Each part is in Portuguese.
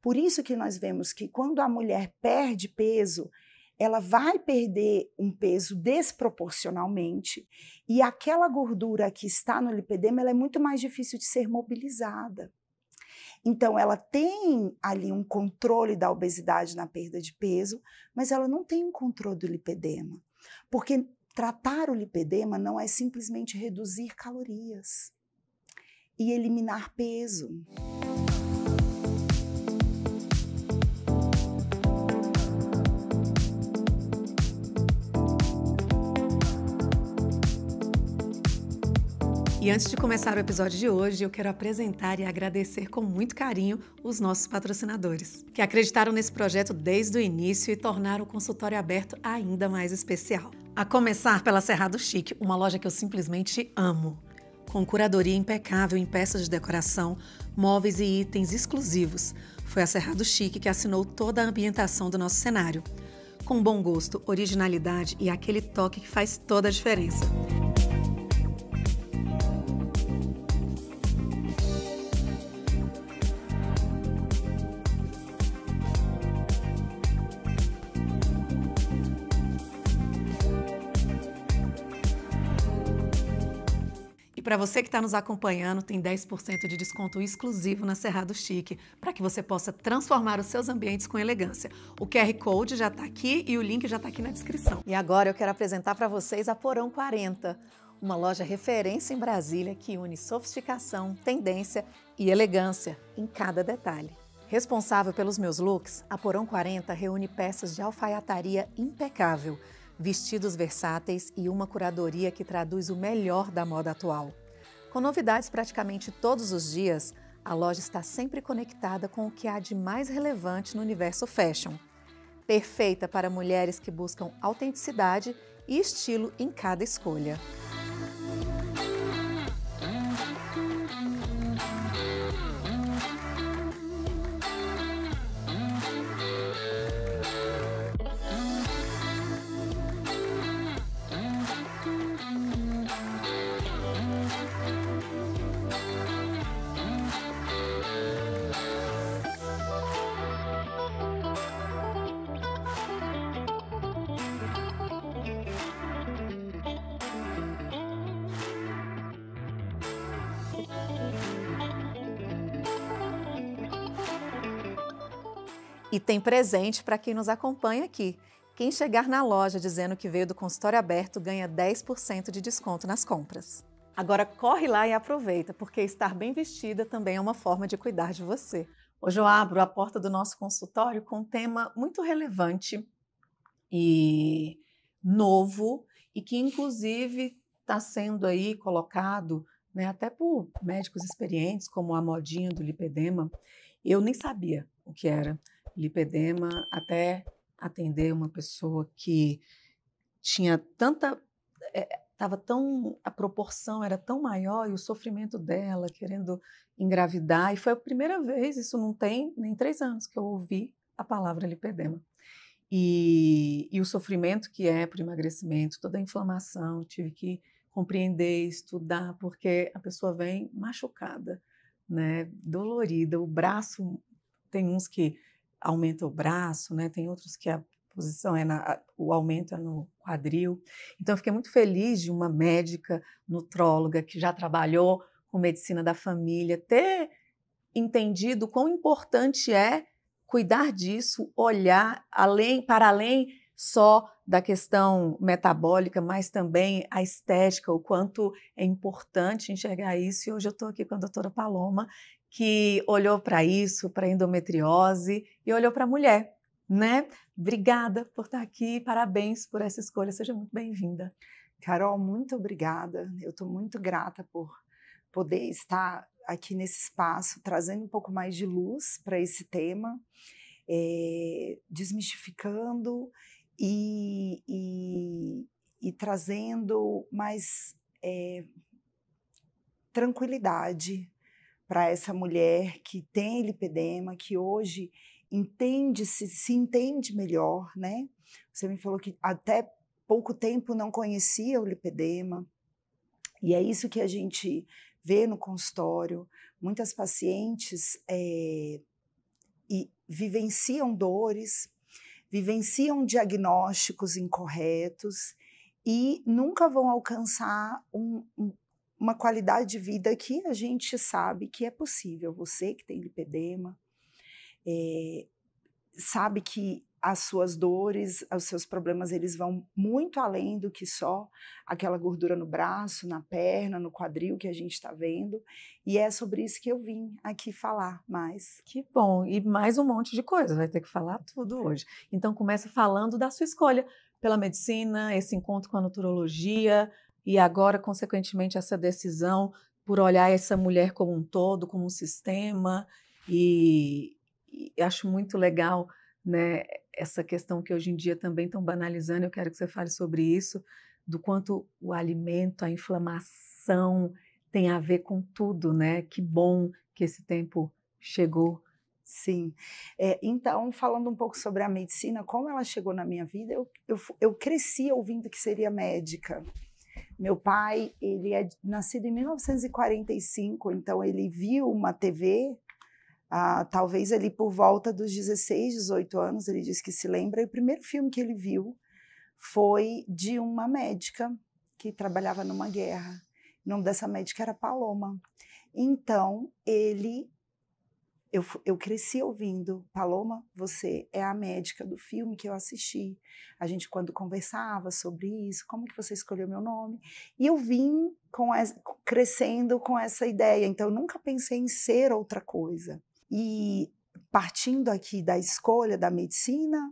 Por isso que nós vemos que quando a mulher perde peso, ela vai perder um peso desproporcionalmente e aquela gordura que está no lipedema, ela é muito mais difícil de ser mobilizada. Então, ela tem ali um controle da obesidade na perda de peso, mas ela não tem um controle do lipedema. Porque tratar o lipedema não é simplesmente reduzir calorias e eliminar peso. E antes de começar o episódio de hoje, eu quero apresentar e agradecer com muito carinho os nossos patrocinadores, que acreditaram nesse projeto desde o início e tornaram o consultório aberto ainda mais especial. A começar pela Cerrado Chic, uma loja que eu simplesmente amo. Com curadoria impecável em peças de decoração, móveis e itens exclusivos. Foi a Cerrado Chic que assinou toda a ambientação do nosso cenário. Com bom gosto, originalidade e aquele toque que faz toda a diferença. E para você que está nos acompanhando, tem 10% de desconto exclusivo na Cerrado Chic, para que você possa transformar os seus ambientes com elegância. O QR Code já está aqui e o link já está aqui na descrição. E agora eu quero apresentar para vocês a Porão 40, uma loja referência em Brasília que une sofisticação, tendência e elegância em cada detalhe. Responsável pelos meus looks, a Porão 40 reúne peças de alfaiataria impecável, vestidos versáteis e uma curadoria que traduz o melhor da moda atual. Com novidades praticamente todos os dias, a loja está sempre conectada com o que há de mais relevante no universo fashion. Perfeita para mulheres que buscam autenticidade e estilo em cada escolha. E tem presente para quem nos acompanha aqui. Quem chegar na loja dizendo que veio do consultório aberto ganha 10% de desconto nas compras. Agora corre lá e aproveita, porque estar bem vestida também é uma forma de cuidar de você. Hoje eu abro a porta do nosso consultório com um tema muito relevante e novo e que inclusive está sendo aí colocado, né, até por médicos experientes, como a modinha do lipedema. Eu nem sabia o que era lipedema até atender uma pessoa que tinha tanta, a proporção era tão maior e o sofrimento dela querendo engravidar, e foi a primeira vez, isso não tem nem 3 anos que eu ouvi a palavra lipedema. E o sofrimento que é para o emagrecimento, toda a inflamação, tive que compreender, estudar, porque a pessoa vem machucada, né, dolorida, o braço, tem uns que aumenta o braço, né, tem outros que a posição o aumento é no quadril. Então eu fiquei muito feliz de uma médica nutróloga que já trabalhou com medicina da família ter entendido quão importante é cuidar disso, olhar para além só da questão metabólica, mas também a estética, o quanto é importante enxergar isso. E hoje eu estou aqui com a doutora Paloma, que olhou para isso, para a endometriose e olhou para a mulher, né? Obrigada por estar aqui, parabéns por essa escolha, seja muito bem-vinda. Carol, muito obrigada. Eu estou muito grata por poder estar aqui nesse espaço, trazendo um pouco mais de luz para esse tema, desmistificando e trazendo mais tranquilidade para essa mulher que tem lipedema, que hoje se entende melhor, né? Você me falou que até pouco tempo não conhecia o lipedema, e é isso que a gente vê no consultório. Muitas pacientes e vivenciam dores, vivenciam diagnósticos incorretos e nunca vão alcançar uma qualidade de vida que a gente sabe que é possível. Você que tem lipedema, sabe que as suas dores, os seus problemas, eles vão muito além do que só aquela gordura no braço, na perna, no quadril que a gente está vendo. E é sobre isso que eu vim aqui falar mais. Que bom, e mais um monte de coisa, vai ter que falar tudo hoje. Então começa falando da sua escolha pela medicina, esse encontro com a nutrologia e agora, consequentemente, essa decisão por olhar essa mulher como um todo, como um sistema, e acho muito legal, né, essa questão que hoje em dia também estão banalizando. Eu quero que você fale sobre isso, do quanto o alimento, a inflamação tem a ver com tudo, né? Que bom que esse tempo chegou. Sim. Então, falando um pouco sobre a medicina, como ela chegou na minha vida, eu cresci ouvindo que seria médica. Meu pai, ele é nascido em 1945, então ele viu uma TV, talvez ali por volta dos 16, 18 anos, ele disse que se lembra, e o primeiro filme que ele viu foi de uma médica que trabalhava numa guerra. O nome dessa médica era Paloma. Então, eu cresci ouvindo: Paloma, você é a médica do filme que eu assisti. A gente, quando conversava sobre isso, como que você escolheu meu nome? E eu vim crescendo com essa ideia, então eu nunca pensei em ser outra coisa. E partindo aqui da escolha da medicina,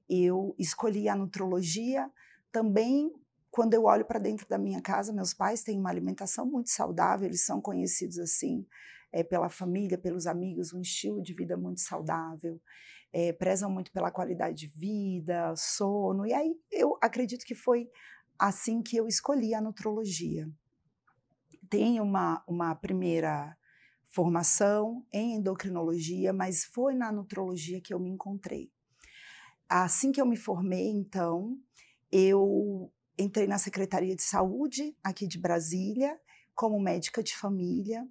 eu escolhi a nutrologia também. Quando eu olho para dentro da minha casa, meus pais têm uma alimentação muito saudável, eles são conhecidos assim, pela família, pelos amigos, um estilo de vida muito saudável, prezam muito pela qualidade de vida, sono, e aí eu acredito que foi assim que eu escolhi a nutrologia. Tenho uma primeira formação em endocrinologia, mas foi na nutrologia que eu me encontrei. Assim que eu me formei, então, eu entrei na Secretaria de Saúde aqui de Brasília como médica de família.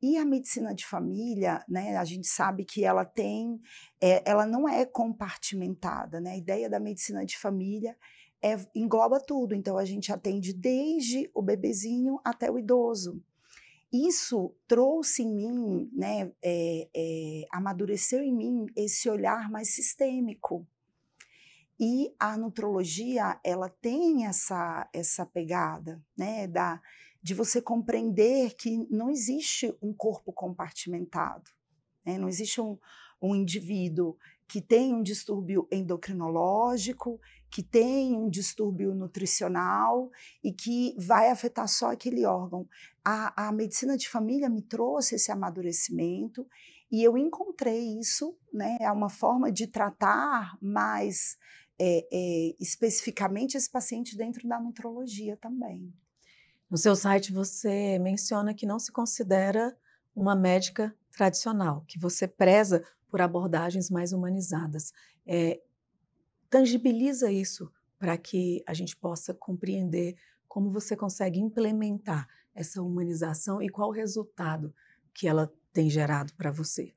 E a medicina de família, né, a gente sabe que ela ela não é compartimentada, né? A ideia da medicina de família engloba tudo. Então a gente atende desde o bebezinho até o idoso. Isso trouxe em mim, né, amadureceu em mim esse olhar mais sistêmico. E a nutrologia, ela tem essa pegada, né, de você compreender que não existe um corpo compartimentado, né? Não existe um indivíduo que tem um distúrbio endocrinológico, que tem um distúrbio nutricional e que vai afetar só aquele órgão. A medicina de família me trouxe esse amadurecimento e eu encontrei isso, né, é uma forma de tratar mais especificamente esse paciente dentro da nutrologia também. No seu site você menciona que não se considera uma médica tradicional, que você preza por abordagens mais humanizadas. Tangibiliza isso para que a gente possa compreender como você consegue implementar essa humanização e qual o resultado que ela tem gerado para você.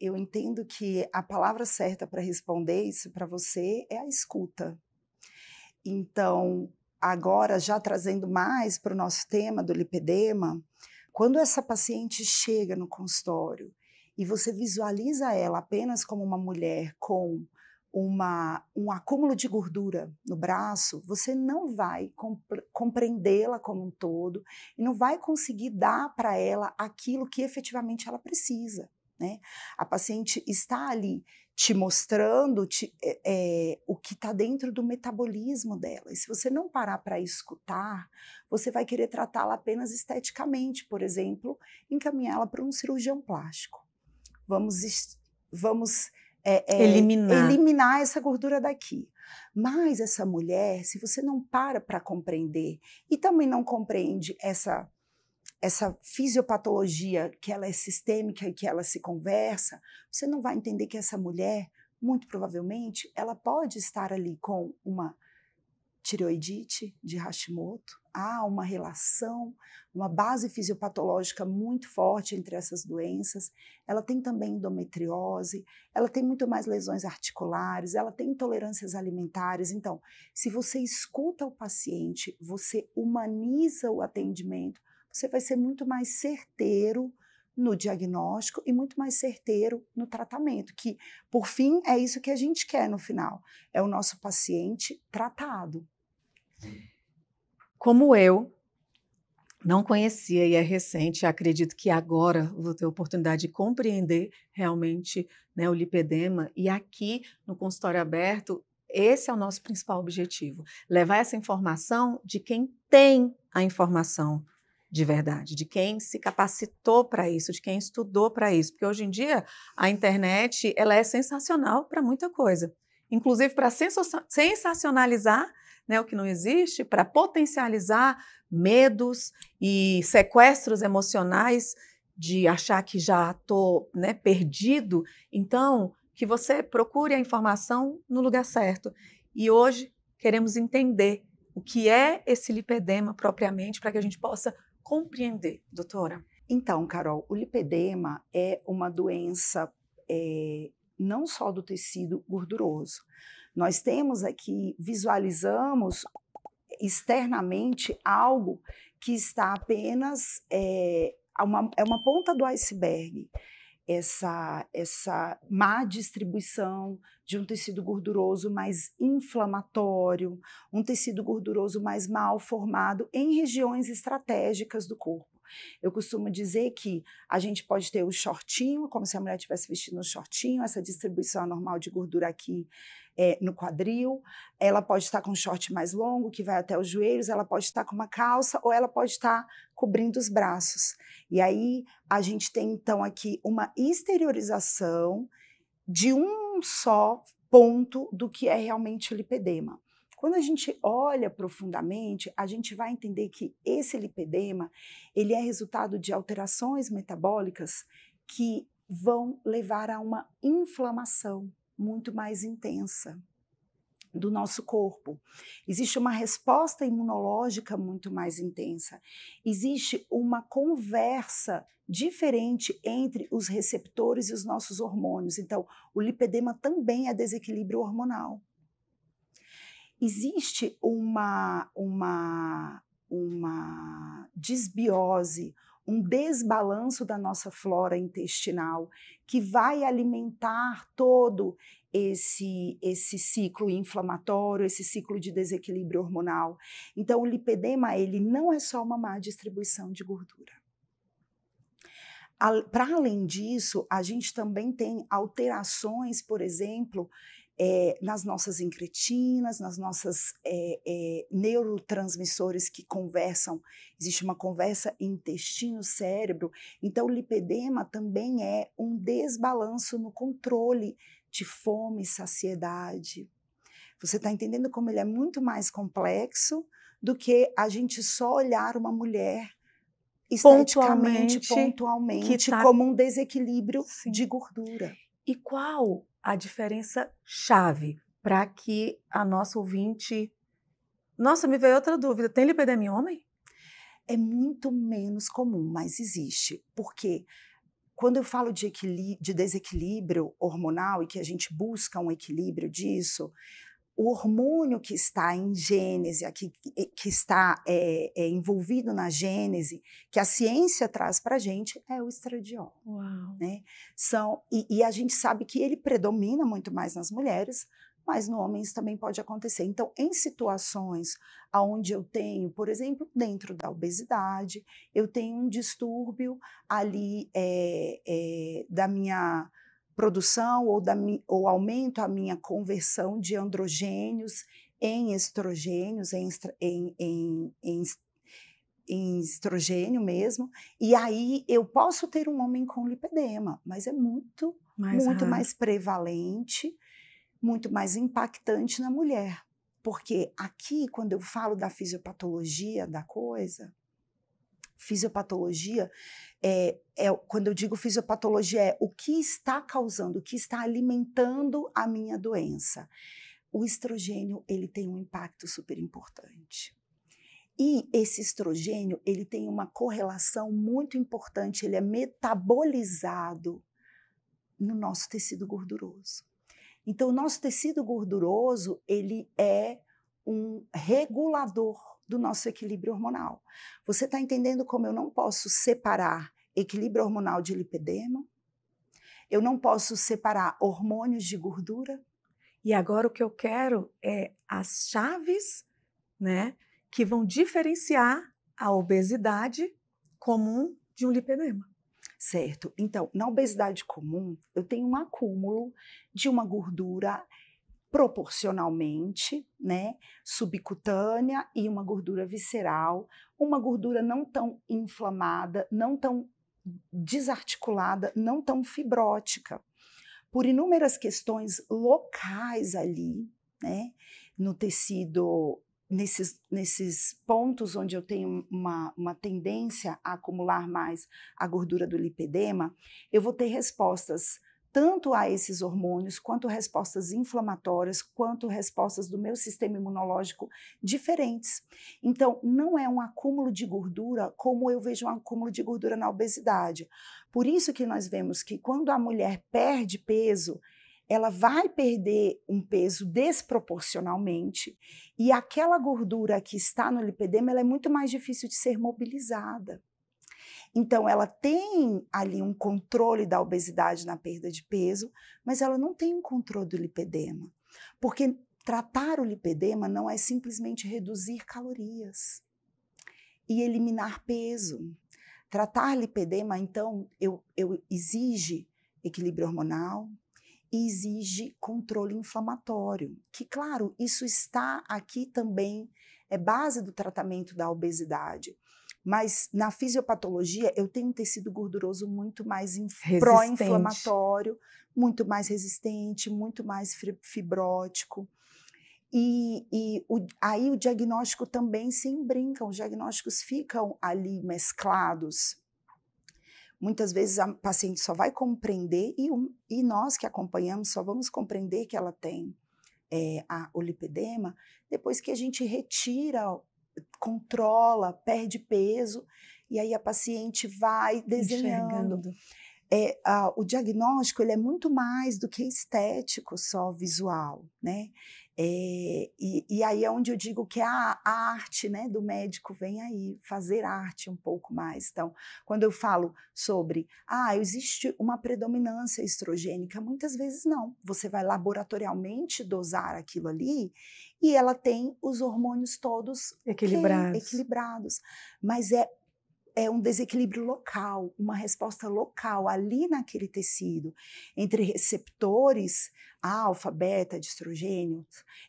Eu entendo que a palavra certa para responder isso para você é a escuta. Então, agora, já trazendo mais para o nosso tema do lipedema, quando essa paciente chega no consultório e você visualiza ela apenas como uma mulher com um acúmulo de gordura no braço, você não vai compreendê-la como um todo e não vai conseguir dar para ela aquilo que efetivamente ela precisa, né? A paciente está ali te mostrando o que está dentro do metabolismo dela. E se você não parar para escutar, você vai querer tratá-la apenas esteticamente, por exemplo, encaminhá-la para um cirurgião plástico. Vamos eliminar essa gordura daqui. Mas essa mulher, se você não para compreender e também não compreende essa fisiopatologia, que ela é sistêmica e que ela se conversa, você não vai entender que essa mulher, muito provavelmente, ela pode estar ali com uma tireoidite de Hashimoto, há uma relação, uma base fisiopatológica muito forte entre essas doenças. Ela tem também endometriose, ela tem muito mais lesões articulares, ela tem intolerâncias alimentares. Então, se você escuta o paciente, você humaniza o atendimento, você vai ser muito mais certeiro no diagnóstico e muito mais certeiro no tratamento, que, por fim, é isso que a gente quer no final, é o nosso paciente tratado. Como eu não conhecia e é recente, acredito que agora vou ter a oportunidade de compreender realmente, né, o lipedema, e aqui no consultório aberto, esse é o nosso principal objetivo, levar essa informação de quem tem a informação de verdade, de quem se capacitou para isso, de quem estudou para isso, porque hoje em dia a internet ela é sensacional para muita coisa, inclusive para sensacionalizar, né, o que não existe, para potencializar medos e sequestros emocionais de achar que já estou, né, perdido. Então, que você procure a informação no lugar certo. E hoje queremos entender o que é esse lipedema propriamente para que a gente possa compreender, doutora. Então, Carol, o lipedema é uma doença não só do tecido gorduroso. Nós temos aqui, visualizamos externamente algo que está apenas, é uma ponta do iceberg, essa má distribuição de um tecido gorduroso mais inflamatório, um tecido gorduroso mais mal formado em regiões estratégicas do corpo. Eu costumo dizer que a gente pode ter o shortinho, como se a mulher estivesse vestindo um shortinho, essa distribuição anormal de gordura aqui no quadril. Ela pode estar com um short mais longo, que vai até os joelhos, ela pode estar com uma calça, ou ela pode estar cobrindo os braços. E aí a gente tem então aqui uma exteriorização de um só ponto do que é realmente o lipedema. Quando a gente olha profundamente, a gente vai entender que esse lipedema, ele é resultado de alterações metabólicas que vão levar a uma inflamação muito mais intensa do nosso corpo. Existe uma resposta imunológica muito mais intensa. Existe uma conversa diferente entre os receptores e os nossos hormônios. Então, o lipedema também é desequilíbrio hormonal. Existe uma disbiose, um desbalanço da nossa flora intestinal que vai alimentar todo esse ciclo inflamatório, esse ciclo de desequilíbrio hormonal. Então, o lipedema, ele não é só uma má distribuição de gordura. Para além disso, a gente também tem alterações, por exemplo, nas nossas incretinas, nas nossas neurotransmissores que conversam, existe uma conversa intestino-cérebro, então o lipedema também é um desbalanço no controle de fome e saciedade. Você está entendendo como ele é muito mais complexo do que a gente só olhar uma mulher esteticamente, pontualmente como um desequilíbrio de gordura. E qual a diferença chave para que a nossa ouvinte... Nossa, me veio outra dúvida. Tem lipedema em homem? É muito menos comum, mas existe. Porque quando eu falo de desequilíbrio hormonal e que a gente busca um equilíbrio disso, o hormônio que está em gênese, que está envolvido na gênese, que a ciência traz para a gente, é o estradiol. Uau. Né? E a gente sabe que ele predomina muito mais nas mulheres, mas no homem isso também pode acontecer. Então, em situações onde eu tenho, por exemplo, dentro da obesidade, eu tenho um distúrbio ali da minha produção ou aumento a minha conversão de androgênios em estrogênios, em estrogênio mesmo, e aí eu posso ter um homem com lipedema, mas é muito mais prevalente, muito mais impactante na mulher. Porque aqui, quando eu falo da fisiopatologia da coisa, fisiopatologia quando eu digo fisiopatologia, é o que está causando, o que está alimentando a minha doença. O estrogênio, ele tem um impacto super importante. E esse estrogênio, ele tem uma correlação muito importante, ele é metabolizado no nosso tecido gorduroso. Então, o nosso tecido gorduroso, ele é um regulador do nosso equilíbrio hormonal. Você está entendendo como eu não posso separar equilíbrio hormonal de lipedema? Eu não posso separar hormônios de gordura? E agora o que eu quero é as chaves, né, que vão diferenciar a obesidade comum de um lipedema. Certo. Então, na obesidade comum, eu tenho um acúmulo de uma gordura proporcionalmente, né, subcutânea e uma gordura visceral, uma gordura não tão inflamada, não tão desarticulada, não tão fibrótica, por inúmeras questões locais ali, né, no tecido, nesses pontos onde eu tenho uma tendência a acumular mais a gordura do lipedema, eu vou ter respostas tanto a esses hormônios, quanto respostas inflamatórias, quanto respostas do meu sistema imunológico diferentes. Então, não é um acúmulo de gordura como eu vejo um acúmulo de gordura na obesidade. Por isso que nós vemos que quando a mulher perde peso, ela vai perder um peso desproporcionalmente e aquela gordura que está no lipedema, ela é muito mais difícil de ser mobilizada. Então, ela tem ali um controle da obesidade na perda de peso, mas ela não tem um controle do lipedema. Porque tratar o lipedema não é simplesmente reduzir calorias e eliminar peso. Tratar lipedema, então, exige equilíbrio hormonal e exige controle inflamatório, que, claro, isso está aqui também, é base do tratamento da obesidade. Mas na fisiopatologia eu tenho um tecido gorduroso muito mais pró-inflamatório, muito mais resistente, muito mais fibrótico. Aí o diagnóstico também se embrinca, os diagnósticos ficam ali mesclados. Muitas vezes a paciente só vai compreender, e nós que acompanhamos só vamos compreender que ela tem o lipedema depois que a gente retira, controla, perde peso, e aí a paciente vai desenhando. O diagnóstico ele é muito mais do que estético, só visual, né? E aí é onde eu digo que a arte, né, do médico vem aí, fazer arte um pouco mais. Então, quando eu falo sobre, existe uma predominância estrogênica, muitas vezes não. Você vai laboratorialmente dosar aquilo ali e ela tem os hormônios todos equilibrados. Mas é um desequilíbrio local, uma resposta local ali naquele tecido, entre receptores alfa, beta de estrogênio,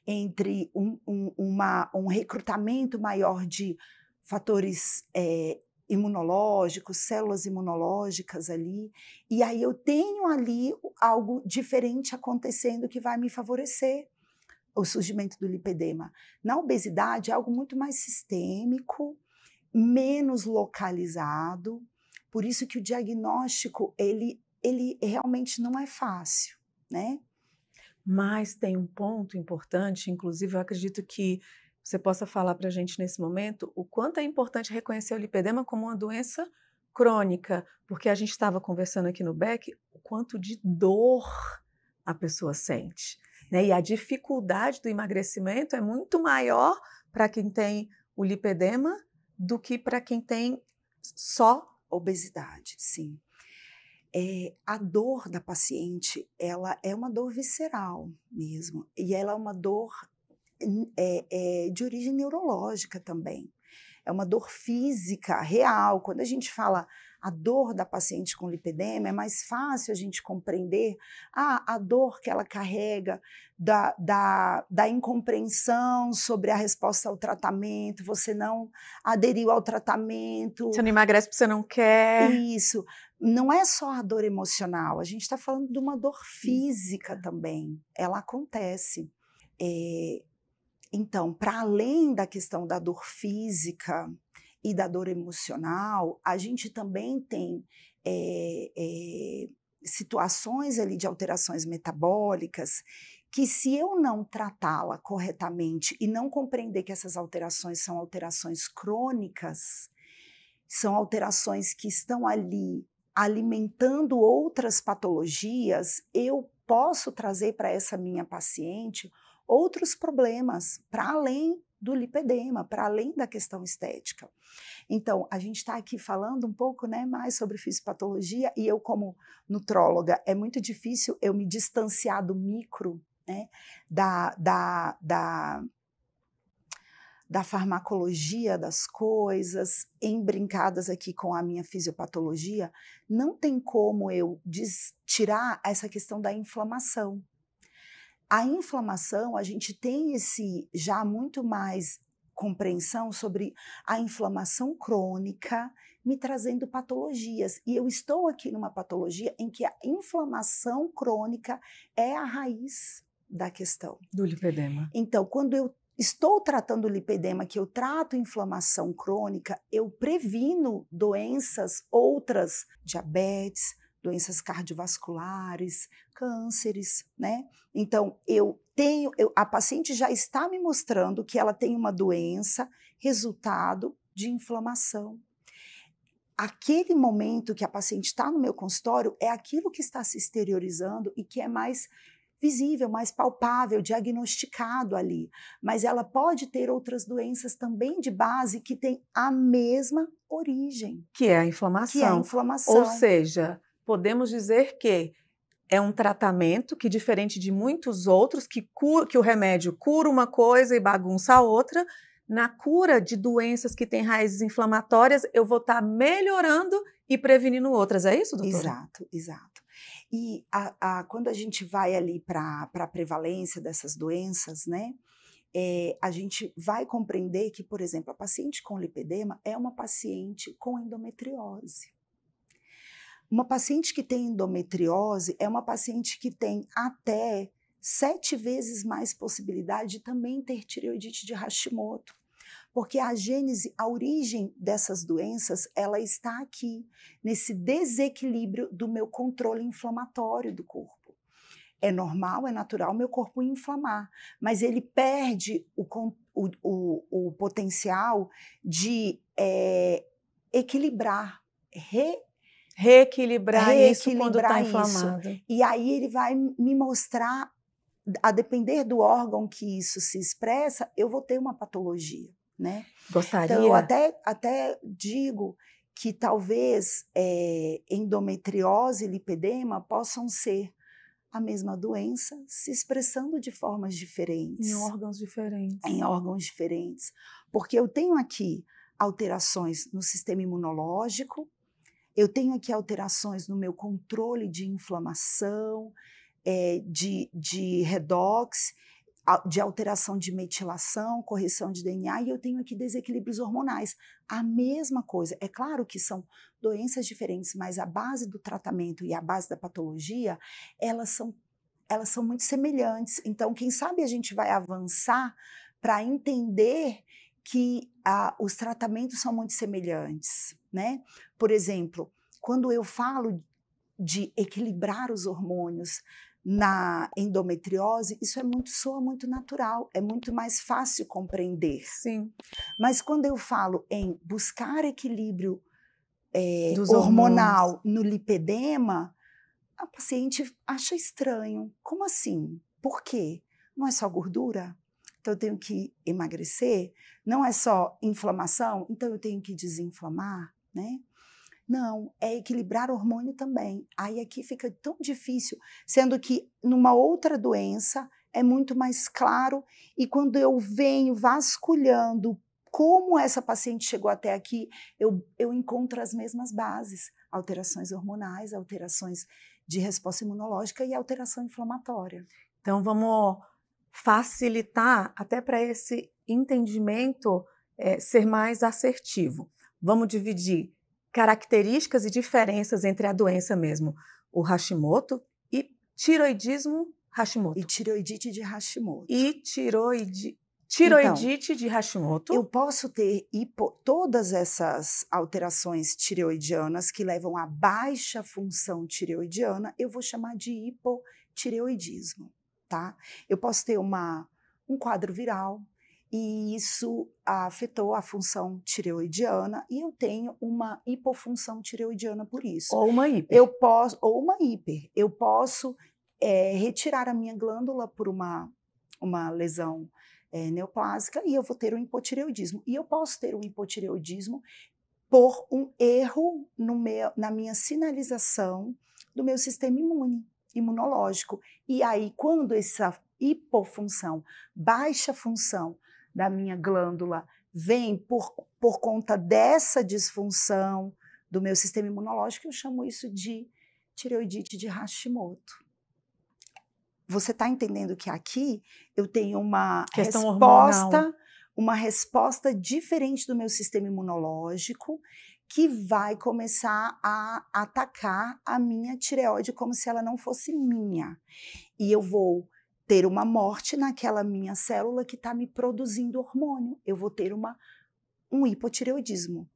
entre um recrutamento maior de fatores imunológicos, células imunológicas ali, e aí eu tenho ali algo diferente acontecendo que vai me favorecer o surgimento do lipedema. Na obesidade é algo muito mais sistêmico, menos localizado, por isso que o diagnóstico, ele realmente não é fácil, né? Mas tem um ponto importante, inclusive eu acredito que você possa falar para a gente nesse momento, o quanto é importante reconhecer o lipedema como uma doença crônica, porque a gente estava conversando aqui no BEC, o quanto de dor a pessoa sente, né? E a dificuldade do emagrecimento é muito maior para quem tem o lipedema do que para quem tem só obesidade, sim. A dor da paciente, ela é uma dor visceral mesmo, e ela é uma dor de origem neurológica também. É uma dor física, real. Quando a gente fala a dor da paciente com lipedema, é mais fácil a gente compreender a dor que ela carrega da incompreensão sobre a resposta ao tratamento, você não aderiu ao tratamento. Você não emagrece porque você não quer. Isso. Não é só a dor emocional, a gente está falando de uma dor física também. Ela acontece. Então, para além da questão da dor física e da dor emocional, a gente também tem situações ali de alterações metabólicas que se eu não tratá-la corretamente e não compreender que essas alterações são alterações crônicas, são alterações que estão ali alimentando outras patologias, eu posso trazer para essa minha paciente outros problemas, para além do lipedema, para além da questão estética. Então, a gente está aqui falando um pouco, né, mais sobre fisiopatologia, e eu, como nutróloga, é muito difícil eu me distanciar do micro, né, da farmacologia das coisas, embrincadas aqui com a minha fisiopatologia. Não tem como eu tirar essa questão da inflamação. A inflamação, a gente tem esse já muito mais compreensão sobre a inflamação crônica me trazendo patologias. E eu estou aqui numa patologia em que a inflamação crônica é a raiz da questão. Do lipedema. Então, quando eu estou tratando o lipedema, que eu trato inflamação crônica, eu previno doenças outras, diabetes, doenças cardiovasculares, cânceres, né? Então, a paciente já está me mostrando que ela tem uma doença resultado de inflamação. Aquele momento que a paciente está no meu consultório é aquilo que está se exteriorizando e que é mais visível, mais palpável, diagnosticado ali. Mas ela pode ter outras doenças também de base que têm a mesma origem. Que é a inflamação. Que é a inflamação. Ou seja, podemos dizer que é um tratamento que, diferente de muitos outros, que o remédio cura uma coisa e bagunça a outra, na cura de doenças que têm raízes inflamatórias, eu vou estar melhorando e prevenindo outras. É isso, doutora? Exato, exato. E quando a gente vai ali para a prevalência dessas doenças, né, a gente vai compreender que, por exemplo, a paciente com lipedema é uma paciente com endometriose. Uma paciente que tem endometriose é uma paciente que tem até 7 vezes mais possibilidade de também ter tireoidite de Hashimoto. Porque a gênese, a origem dessas doenças, ela está aqui, nesse desequilíbrio do meu controle inflamatório do corpo. É normal, é natural meu corpo inflamar, mas ele perde o potencial de equilibrar, reequilibrar isso quando está inflamado. E aí ele vai me mostrar, a depender do órgão que isso se expressa, eu vou ter uma patologia, né? Gostaria. Então, eu até digo que talvez endometriose e lipedema possam ser a mesma doença se expressando de formas diferentes. Em órgãos diferentes. Em órgãos diferentes. Porque eu tenho aqui alterações no sistema imunológico, eu tenho aqui alterações no meu controle de inflamação, de redox, de alteração de metilação, correção de DNA, e eu tenho aqui desequilíbrios hormonais. A mesma coisa. É claro que são doenças diferentes, mas a base do tratamento e a base da patologia, elas são muito semelhantes. Então, quem sabe a gente vai avançar para entender que os tratamentos são muito semelhantes, né? Por exemplo, quando eu falo de equilibrar os hormônios na endometriose, isso soa muito natural, é muito mais fácil compreender. Sim. Mas quando eu falo em buscar equilíbrio hormonal no lipedema, a paciente acha estranho. Como assim? Por quê? Não é só gordura? Então eu tenho que emagrecer? Não é só inflamação? Então eu tenho que desinflamar, né? Não, é equilibrar hormônio também. Aí aqui fica tão difícil, sendo que numa outra doença é muito mais claro, e quando eu venho vasculhando como essa paciente chegou até aqui, eu encontro as mesmas bases, alterações hormonais, alterações de resposta imunológica e alteração inflamatória. Então vamos facilitar até para esse entendimento ser mais assertivo. Vamos dividir características e diferenças entre a doença mesmo, o Hashimoto e tiroidismo Hashimoto. E tireoidite de Hashimoto. E tiroidite de Hashimoto. Eu posso ter todas essas alterações tireoidianas que levam a baixa função tireoidiana, eu vou chamar de hipotireoidismo. tá? Eu posso ter um quadro viral, e isso afetou a função tireoidiana, e eu tenho uma hipofunção tireoidiana por isso. Ou uma hiper. Ou uma hiper. Eu posso retirar a minha glândula por uma lesão neoplásica, e eu vou ter um hipotireoidismo. E eu posso ter um hipotireoidismo por um erro na minha sinalização do meu sistema imunológico. E aí, quando essa hipofunção, baixa função da minha glândula vem por conta dessa disfunção do meu sistema imunológico, eu chamo isso de tireoidite de Hashimoto. Você está entendendo que aqui eu tenho uma resposta diferente do meu sistema imunológico, que vai começar a atacar a minha tireoide como se ela não fosse minha. E eu vou ter uma morte naquela minha célula que está me produzindo hormônio. Eu vou ter um hipotireoidismo.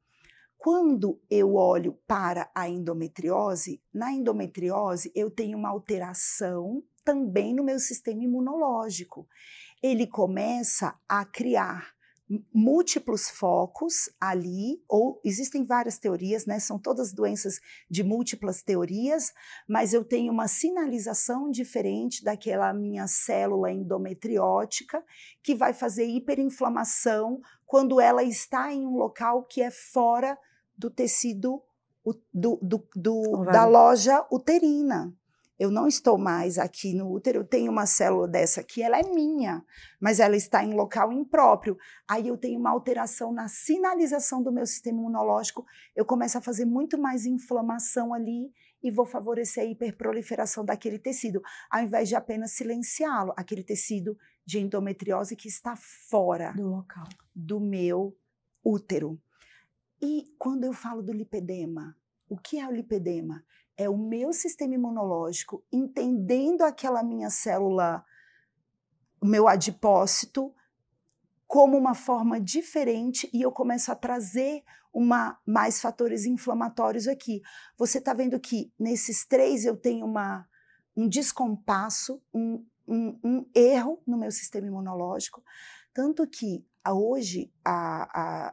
Quando eu olho para a endometriose, na endometriose eu tenho uma alteração também no meu sistema imunológico. Ele começa a criar múltiplos focos ali, ou existem várias teorias, né? São todas doenças de múltiplas teorias, mas eu tenho uma sinalização diferente daquela minha célula endometriótica que vai fazer hiperinflamação quando ela está em um local que é fora do tecido da loja uterina. Eu não estou mais aqui no útero, eu tenho uma célula dessa aqui, ela é minha, mas ela está em local impróprio. Aí eu tenho uma alteração na sinalização do meu sistema imunológico, eu começo a fazer muito mais inflamação ali e vou favorecer a hiperproliferação daquele tecido, ao invés de apenas silenciá-lo, aquele tecido de endometriose que está fora do local do meu útero. E quando eu falo do lipedema, o que é o lipedema? É o meu sistema imunológico entendendo aquela minha célula, o meu adipócito, como uma forma diferente, e eu começo a trazer mais fatores inflamatórios aqui. Você está vendo que nesses 3 eu tenho um descompasso, um erro no meu sistema imunológico, tanto que hoje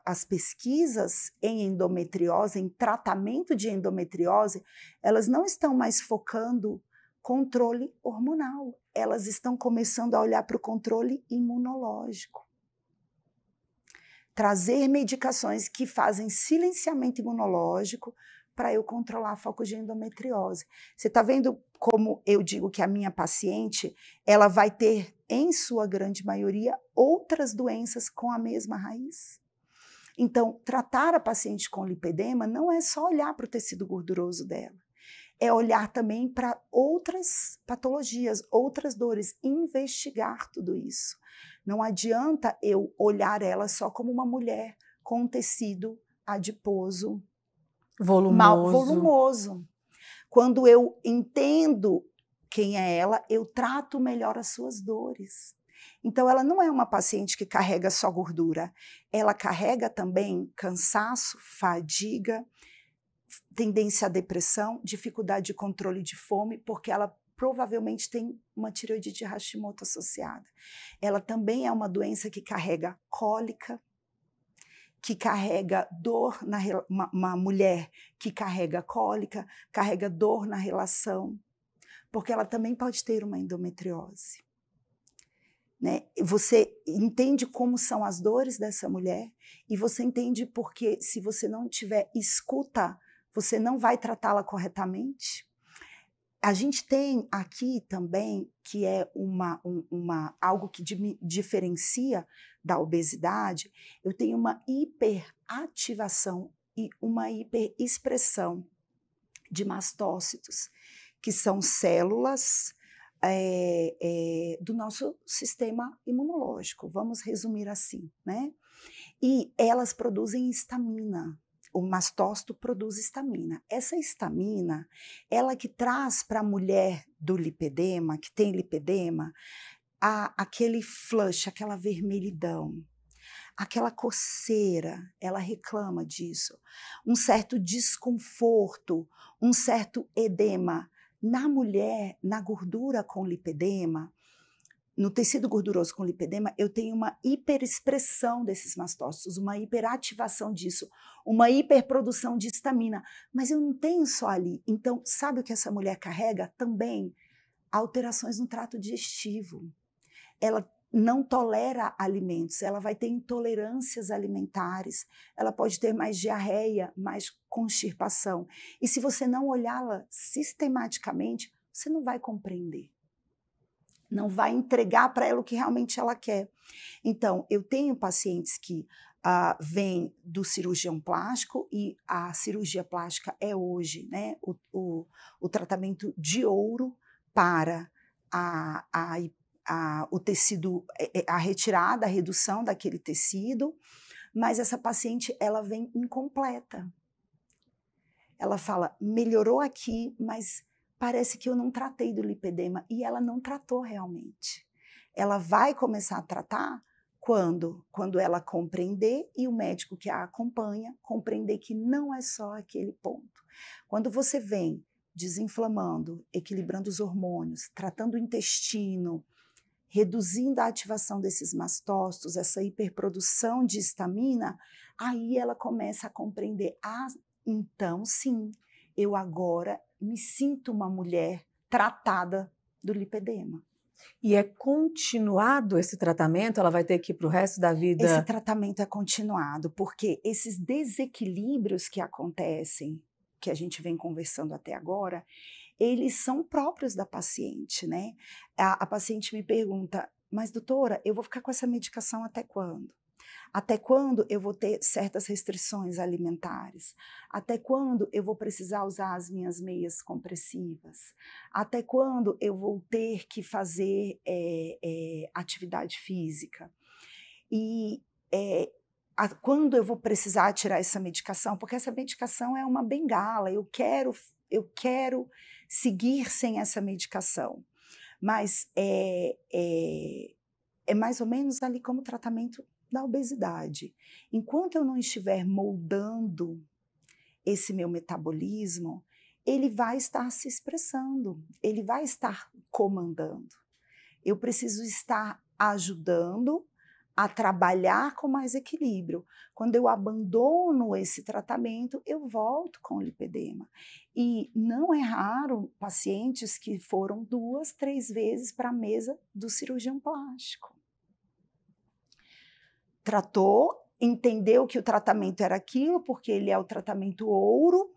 as pesquisas em endometriose, em tratamento de endometriose, elas não estão mais focando controle hormonal, elas estão começando a olhar para o controle imunológico. Trazer medicações que fazem silenciamento imunológico para eu controlar focos de endometriose. Você está vendo como eu digo que a minha paciente, ela vai ter, em sua grande maioria, outras doenças com a mesma raiz? Então, tratar a paciente com lipedema não é só olhar para o tecido gorduroso dela, é olhar também para outras patologias, outras dores, investigar tudo isso. Não adianta eu olhar ela só como uma mulher com um tecido adiposo, volumoso. Quando eu entendo quem é ela, eu trato melhor as suas dores. Então, ela não é uma paciente que carrega só gordura, ela carrega também cansaço, fadiga, tendência à depressão, dificuldade de controle de fome, porque ela provavelmente tem uma tireoidite Hashimoto associada. Ela também é uma doença que carrega cólica, que carrega dor, uma mulher que carrega cólica, carrega dor na relação, porque ela também pode ter uma endometriose. Né? Você entende como são as dores dessa mulher e você entende porque, se você não tiver escuta, você não vai tratá-la corretamente. A gente tem aqui também, que é algo que diferencia da obesidade, eu tenho uma hiperativação e uma hiperexpressão de mastócitos, que são células do nosso sistema imunológico, vamos resumir assim, né? E elas produzem histamina. O mastócito produz histamina. Essa histamina, ela que traz para a mulher do lipedema, que tem lipedema, aquele flush, aquela vermelhidão, aquela coceira, ela reclama disso. Um certo desconforto, um certo edema. Na mulher, na gordura com lipedema, no tecido gorduroso com lipedema, eu tenho uma hiperexpressão desses mastócitos, uma hiperativação disso, uma hiperprodução de histamina. Mas eu não tenho só ali. Então, sabe o que essa mulher carrega? Também alterações no trato digestivo. Ela não tolera alimentos, ela vai ter intolerâncias alimentares, ela pode ter mais diarreia, mais constipação. E se você não olhá-la sistematicamente, você não vai compreender. Não vai entregar para ela o que realmente ela quer. Então, eu tenho pacientes que vêm do cirurgião plástico, e a cirurgia plástica é hoje, né, o tratamento de ouro para o tecido, a retirada, a redução daquele tecido, mas essa paciente, ela vem incompleta. Ela fala, melhorou aqui, mas parece que eu não tratei do lipedema, e ela não tratou realmente. Ela vai começar a tratar quando ela compreender, e o médico que a acompanha compreender que não é só aquele ponto. Quando você vem desinflamando, equilibrando os hormônios, tratando o intestino, reduzindo a ativação desses mastócitos, essa hiperprodução de histamina, aí ela começa a compreender, então sim, eu agora me sinto uma mulher tratada do lipedema. E é continuado esse tratamento? Ela vai ter que ir para o resto da vida? Esse tratamento é continuado, porque esses desequilíbrios que acontecem, que a gente vem conversando até agora, eles são próprios da paciente, né? A paciente me pergunta, mas doutora, eu vou ficar com essa medicação até quando? Até quando eu vou ter certas restrições alimentares? Até quando eu vou precisar usar as minhas meias compressivas? Até quando eu vou ter que fazer atividade física? E quando eu vou precisar tirar essa medicação? Porque essa medicação é uma bengala, eu quero seguir sem essa medicação. Mas é mais ou menos ali como o tratamento da obesidade. Enquanto eu não estiver moldando esse meu metabolismo, ele vai estar se expressando, ele vai estar comandando. Eu preciso estar ajudando a trabalhar com mais equilíbrio. Quando eu abandono esse tratamento, eu volto com o lipedema. E não é raro pacientes que foram 2, 3 vezes para a mesa do cirurgião plástico. Tratou, entendeu que o tratamento era aquilo, porque ele é o tratamento ouro.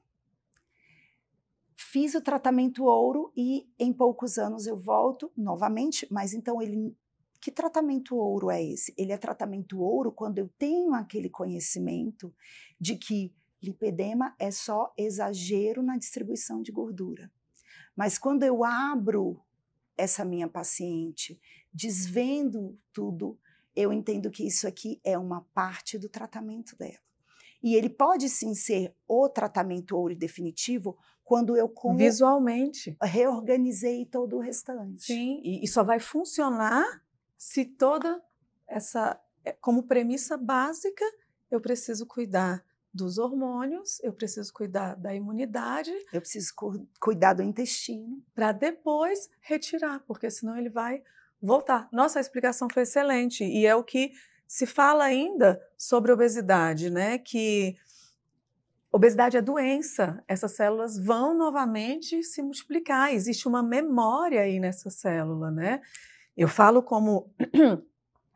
Fiz o tratamento ouro e em poucos anos eu volto novamente, mas então que tratamento ouro é esse? Ele é tratamento ouro quando eu tenho aquele conhecimento de que lipedema é só exagero na distribuição de gordura. Mas quando eu abro essa minha paciente, desvendo tudo, eu entendo que isso aqui é uma parte do tratamento dela. E ele pode sim ser o tratamento ouro definitivo quando eu visualmente reorganizei todo o restante. Sim, e só vai funcionar se toda essa, como premissa básica, eu preciso cuidar dos hormônios, eu preciso cuidar da imunidade. Eu preciso cuidar do intestino. Para depois retirar, porque senão ele vai voltar. Nossa, a explicação foi excelente, e é o que se fala ainda sobre obesidade, né? Que obesidade é doença, essas células vão novamente se multiplicar, existe uma memória aí nessa célula, né? Eu falo como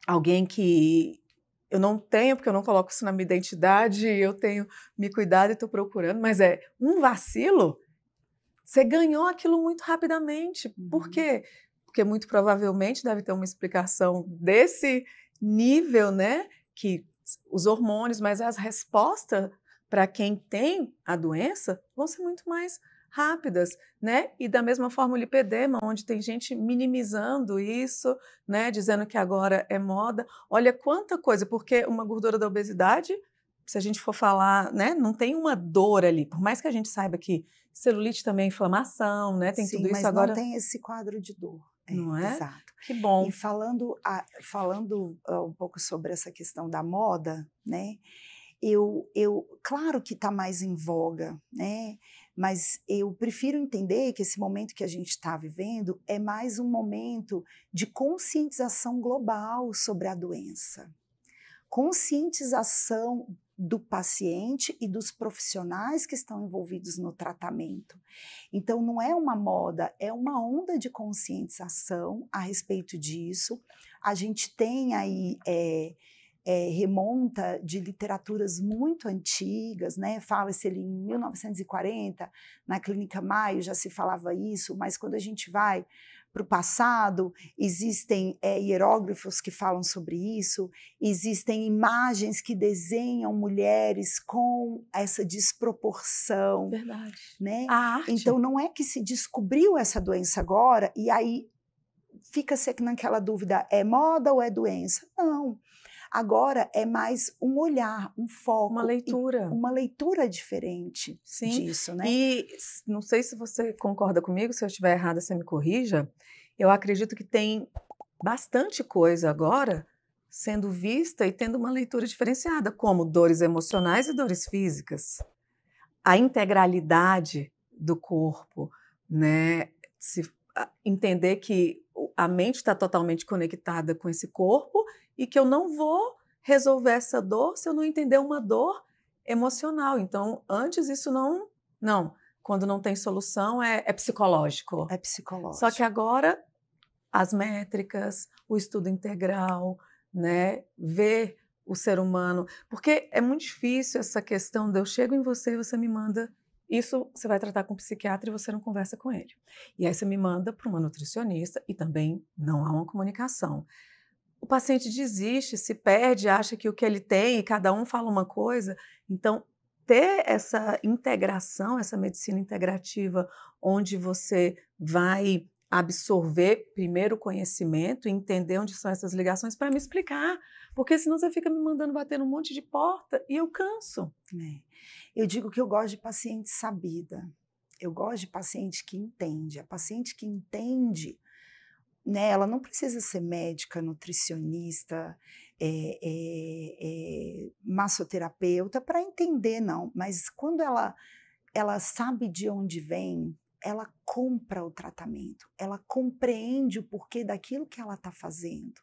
alguém que eu não tenho, porque eu não coloco isso na minha identidade, eu tenho me cuidado e estou procurando, mas é um vacilo, você ganhou aquilo muito rapidamente. Por quê? Porque muito provavelmente deve ter uma explicação desse nível, né? Que os hormônios, mas as respostas para quem tem a doença vão ser muito mais rápidas, né? E da mesma forma o lipedema, onde tem gente minimizando isso, né? Dizendo que agora é moda. Olha quanta coisa, porque uma gordura da obesidade, se a gente for falar, né? Não tem uma dor ali, por mais que a gente saiba que celulite também é inflamação, né? Tem tudo isso mas agora. Não tem esse quadro de dor. Não é? Exato. Que bom. E falando um pouco sobre essa questão da moda, né? Claro que está mais em voga, né? Mas eu prefiro entender que esse momento que a gente está vivendo é mais um momento de conscientização global sobre a doença. Conscientização do paciente e dos profissionais que estão envolvidos no tratamento. Então, não é uma moda, é uma onda de conscientização a respeito disso. A gente tem aí remonta de literaturas muito antigas, né? Fala-se ali em 1940, na Clínica Mayo já se falava isso, mas quando a gente vai para o passado, existem hieróglifos que falam sobre isso, existem imagens que desenham mulheres com essa desproporção. Verdade. Né? A arte. Então, não é que se descobriu essa doença agora e aí fica-se naquela dúvida, é moda ou é doença? Não. Agora é mais um olhar, um foco. Uma leitura diferente disso, né? E não sei se você concorda comigo, se eu estiver errada, você me corrija. Eu acredito que tem bastante coisa agora sendo vista e tendo uma leitura diferenciada, como dores emocionais e dores físicas. A integralidade do corpo, né? Entender que a mente está totalmente conectada com esse corpo e que eu não vou resolver essa dor se eu não entender uma dor emocional. Então, antes isso não. Quando não tem solução, é psicológico. É psicológico. Só que agora, as métricas, o estudo integral, né, ver o ser humano. Porque é muito difícil essa questão de eu chego em você e você me manda. Isso você vai tratar com um psiquiatra e você não conversa com ele. E aí você me manda para uma nutricionista e também não há uma comunicação. O paciente desiste, se perde, acha que o que ele tem e cada um fala uma coisa. Então, ter essa integração, essa medicina integrativa, onde você vai absorver primeiro o conhecimento, entender onde são essas ligações para me explicar, porque senão você fica me mandando bater num monte de porta e eu canso. Eu digo que eu gosto de paciente sabida, eu gosto de paciente que entende. A paciente que entende, né, ela não precisa ser médica, nutricionista, massoterapeuta para entender, não. Mas quando ela sabe de onde vem, ela compra o tratamento, ela compreende o porquê daquilo que ela está fazendo.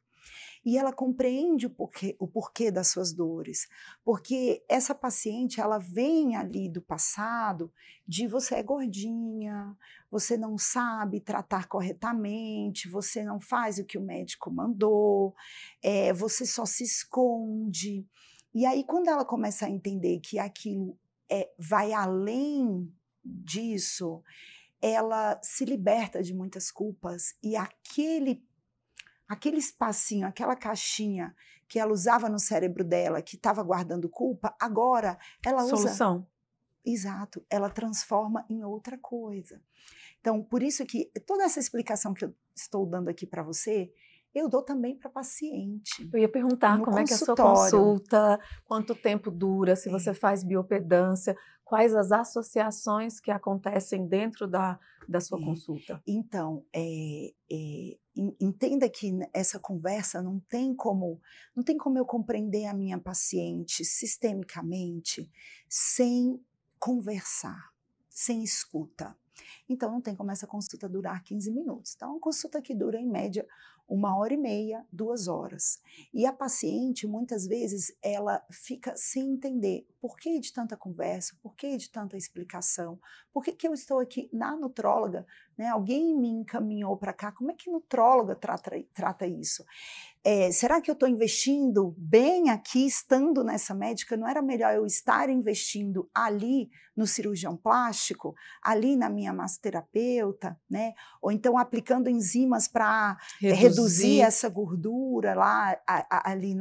E ela compreende o porquê das suas dores, porque essa paciente, ela vem ali do passado de você é gordinha, você não sabe tratar corretamente, você não faz o que o médico mandou, você só se esconde. E aí, quando ela começa a entender que aquilo vai além disso, ela se liberta de muitas culpas e aquele espacinho, aquela caixinha que ela usava no cérebro dela, que estava guardando culpa, agora ela usa... Solução. Exato, ela transforma em outra coisa. Então, por isso que toda essa explicação que eu estou dando aqui para você, eu dou também para paciente. Eu ia perguntar como é que é a sua consulta, quanto tempo dura, se você faz biopedância, quais as associações que acontecem dentro da sua consulta. Então, entenda que essa conversa não tem como eu compreender a minha paciente sistemicamente sem conversar, sem escuta. Então, não tem como essa consulta durar 15 minutos. Então, é uma consulta que dura, em média, 1h30, 2 horas. E a paciente, muitas vezes, ela fica sem entender por que de tanta conversa, por que de tanta explicação, por que eu estou aqui na nutróloga, né? Alguém me encaminhou para cá, como é que nutróloga trata isso? Será que eu estou investindo bem aqui, estando nessa médica? Não era melhor eu estar investindo ali no cirurgião plástico, ali na minha massoterapeuta, né? Ou então aplicando enzimas para reduzir essa gordura lá, ali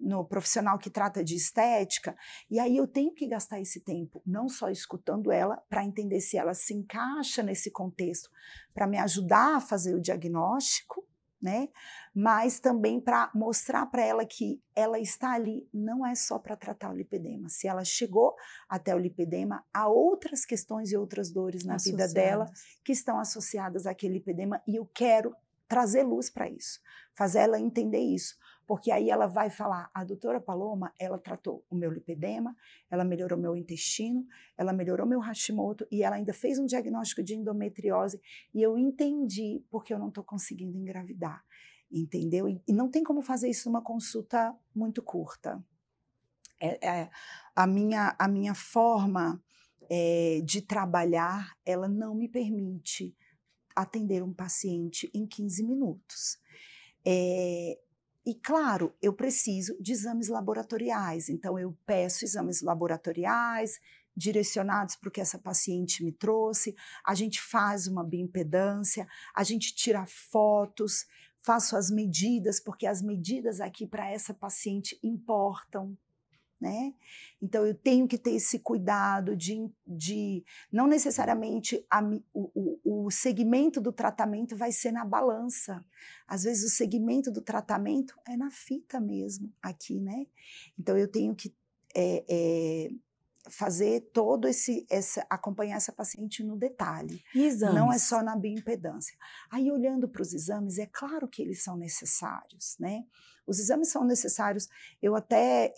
no profissional que trata de estética, e aí eu tenho que gastar esse tempo, não só escutando ela, para entender se ela se encaixa nesse contexto, para me ajudar a fazer o diagnóstico, né? Mas também para mostrar para ela que ela está ali, não é só para tratar o lipedema. Se ela chegou até o lipedema, há outras questões e outras dores na vida dela que estão associadas àquele lipedema, e eu quero trazer luz para isso, fazer ela entender isso. Porque aí ela vai falar, a doutora Paloma, ela tratou o meu lipedema, ela melhorou meu intestino, ela melhorou meu Hashimoto e ela ainda fez um diagnóstico de endometriose e eu entendi porque eu não estou conseguindo engravidar, entendeu? E não tem como fazer isso numa consulta muito curta. A minha forma de trabalhar, ela não me permite atender um paciente em 15 minutos. E claro, eu preciso de exames laboratoriais, então eu peço exames laboratoriais direcionados para o que essa paciente me trouxe, a gente faz uma bioimpedância, a gente tira fotos, faço as medidas, porque as medidas aqui para essa paciente importam, né? Então eu tenho que ter esse cuidado de não necessariamente o segmento do tratamento vai ser na balança. Às vezes o segmento do tratamento é na fita mesmo, aqui, né? Então eu tenho que fazer todo acompanhar essa paciente no detalhe. E exames? Não é só na bioimpedância. Aí olhando para os exames, é claro que eles são necessários, né? Os exames são necessários. Eu até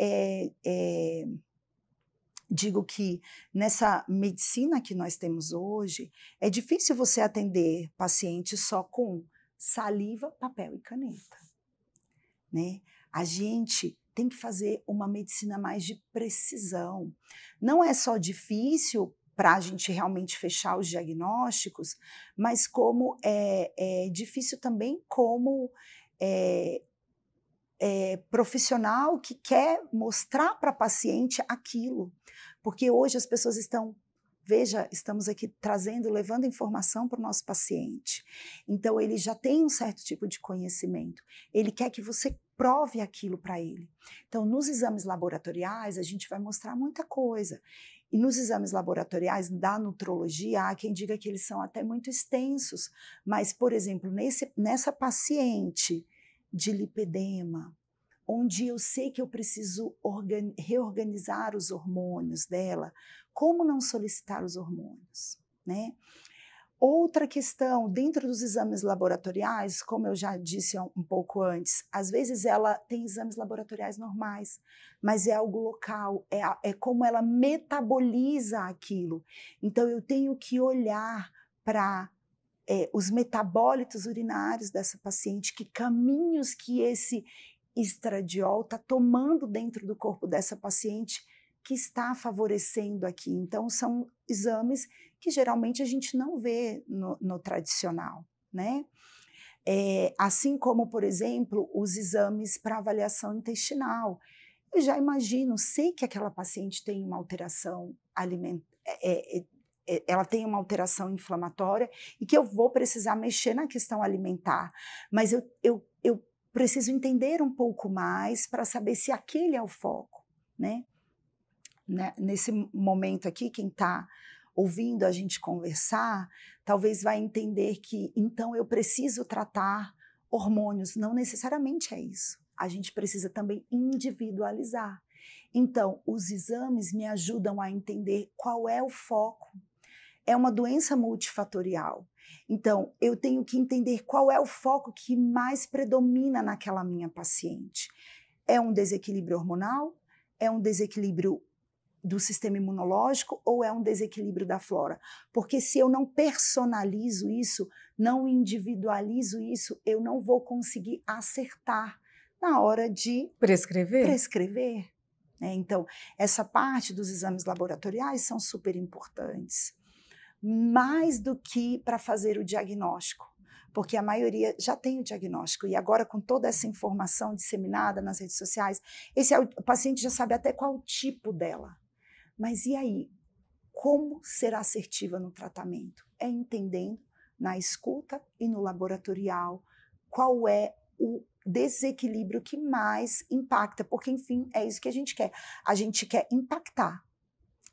digo que nessa medicina que nós temos hoje, é difícil você atender pacientes só com saliva, papel e caneta, né? A gente tem que fazer uma medicina mais de precisão. Não é só difícil para a gente realmente fechar os diagnósticos, mas como é difícil também como profissional que quer mostrar para a paciente aquilo. Porque hoje as pessoas estão, veja, estamos aqui levando informação para o nosso paciente. Então ele já tem um certo tipo de conhecimento. Ele quer que você prove aquilo para ele. Então nos exames laboratoriais a gente vai mostrar muita coisa. E nos exames laboratoriais da nutrologia, há quem diga que eles são até muito extensos. Mas, por exemplo, nessa paciente de lipedema, onde eu sei que eu preciso reorganizar os hormônios dela, como não solicitar os hormônios, né? Outra questão, dentro dos exames laboratoriais, como eu já disse um pouco antes, às vezes ela tem exames laboratoriais normais, mas é algo local, é como ela metaboliza aquilo. Então eu tenho que olhar para os metabólitos urinários dessa paciente, que caminhos que esse estradiol está tomando dentro do corpo dessa paciente que está favorecendo aqui. Então, são exames que geralmente a gente não vê no tradicional, né? Assim como, por exemplo, os exames para avaliação intestinal. Eu já imagino, sei que aquela paciente tem uma alteração alimentar, ela tem uma alteração inflamatória e que eu vou precisar mexer na questão alimentar, mas eu preciso entender um pouco mais para saber se aquele é o foco, né? Nesse momento aqui, quem está ouvindo a gente conversar, talvez vai entender que, então, eu preciso tratar hormônios. Não necessariamente é isso. A gente precisa também individualizar. Então, os exames me ajudam a entender qual é o foco. É uma doença multifatorial. Então, eu tenho que entender qual é o foco que mais predomina naquela minha paciente. É um desequilíbrio hormonal? É um desequilíbrio do sistema imunológico ou é um desequilíbrio da flora? Porque se eu não personalizo isso, não individualizo isso, eu não vou conseguir acertar na hora de prescrever. Então, essa parte dos exames laboratoriais são super importantes. Mais do que para fazer o diagnóstico, porque a maioria já tem o diagnóstico, e agora com toda essa informação disseminada nas redes sociais, o paciente já sabe até qual o tipo dela. Mas e aí? Como ser assertiva no tratamento? É entendendo na escuta e no laboratorial qual é o desequilíbrio que mais impacta, porque enfim, é isso que a gente quer. A gente quer impactar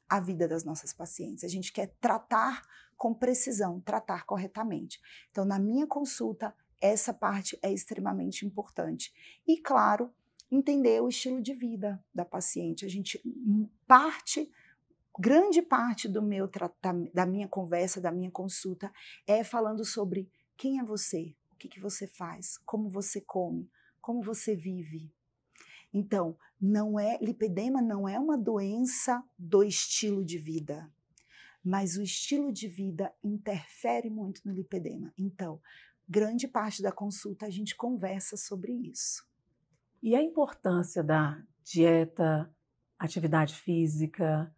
a vida das nossas pacientes. A gente quer tratar com precisão, tratar corretamente. Então, na minha consulta, essa parte é extremamente importante. E, claro, entender o estilo de vida da paciente. A gente grande parte da minha conversa, da minha consulta, é falando sobre quem é você, o que você faz, como você come, como você vive. Então, lipedema não é uma doença do estilo de vida, mas o estilo de vida interfere muito no lipedema. Então, grande parte da consulta a gente conversa sobre isso. E a importância da dieta, atividade física,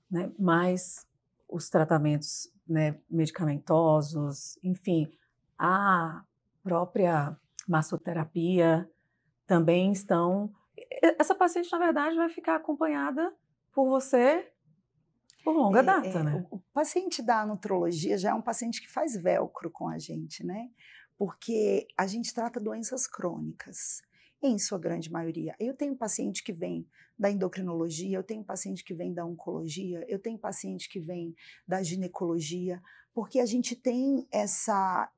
né, mais os tratamentos, né, medicamentosos, enfim, a própria massoterapia também estão... Essa paciente, na verdade, vai ficar acompanhada por você por longa data, né? O paciente da nutrologia já é um paciente que faz velcro com a gente, né? Porque a gente trata doenças crônicas, em sua grande maioria. Eu tenho paciente que vem da endocrinologia, eu tenho paciente que vem da oncologia, eu tenho paciente que vem da ginecologia, porque a gente tem essa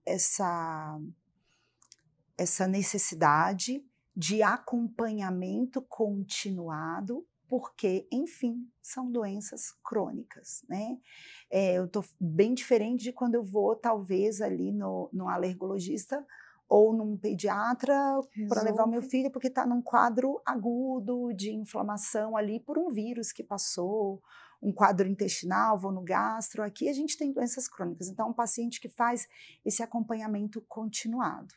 necessidade de acompanhamento continuado, porque, enfim, são doenças crônicas, né? Eu estou bem diferente de quando eu vou, talvez, ali no alergologista ou num pediatra para levar o meu filho, porque está num quadro agudo de inflamação ali por um vírus que passou, um quadro intestinal, vou no gastro. Aqui a gente tem doenças crônicas, então é um paciente que faz esse acompanhamento continuado.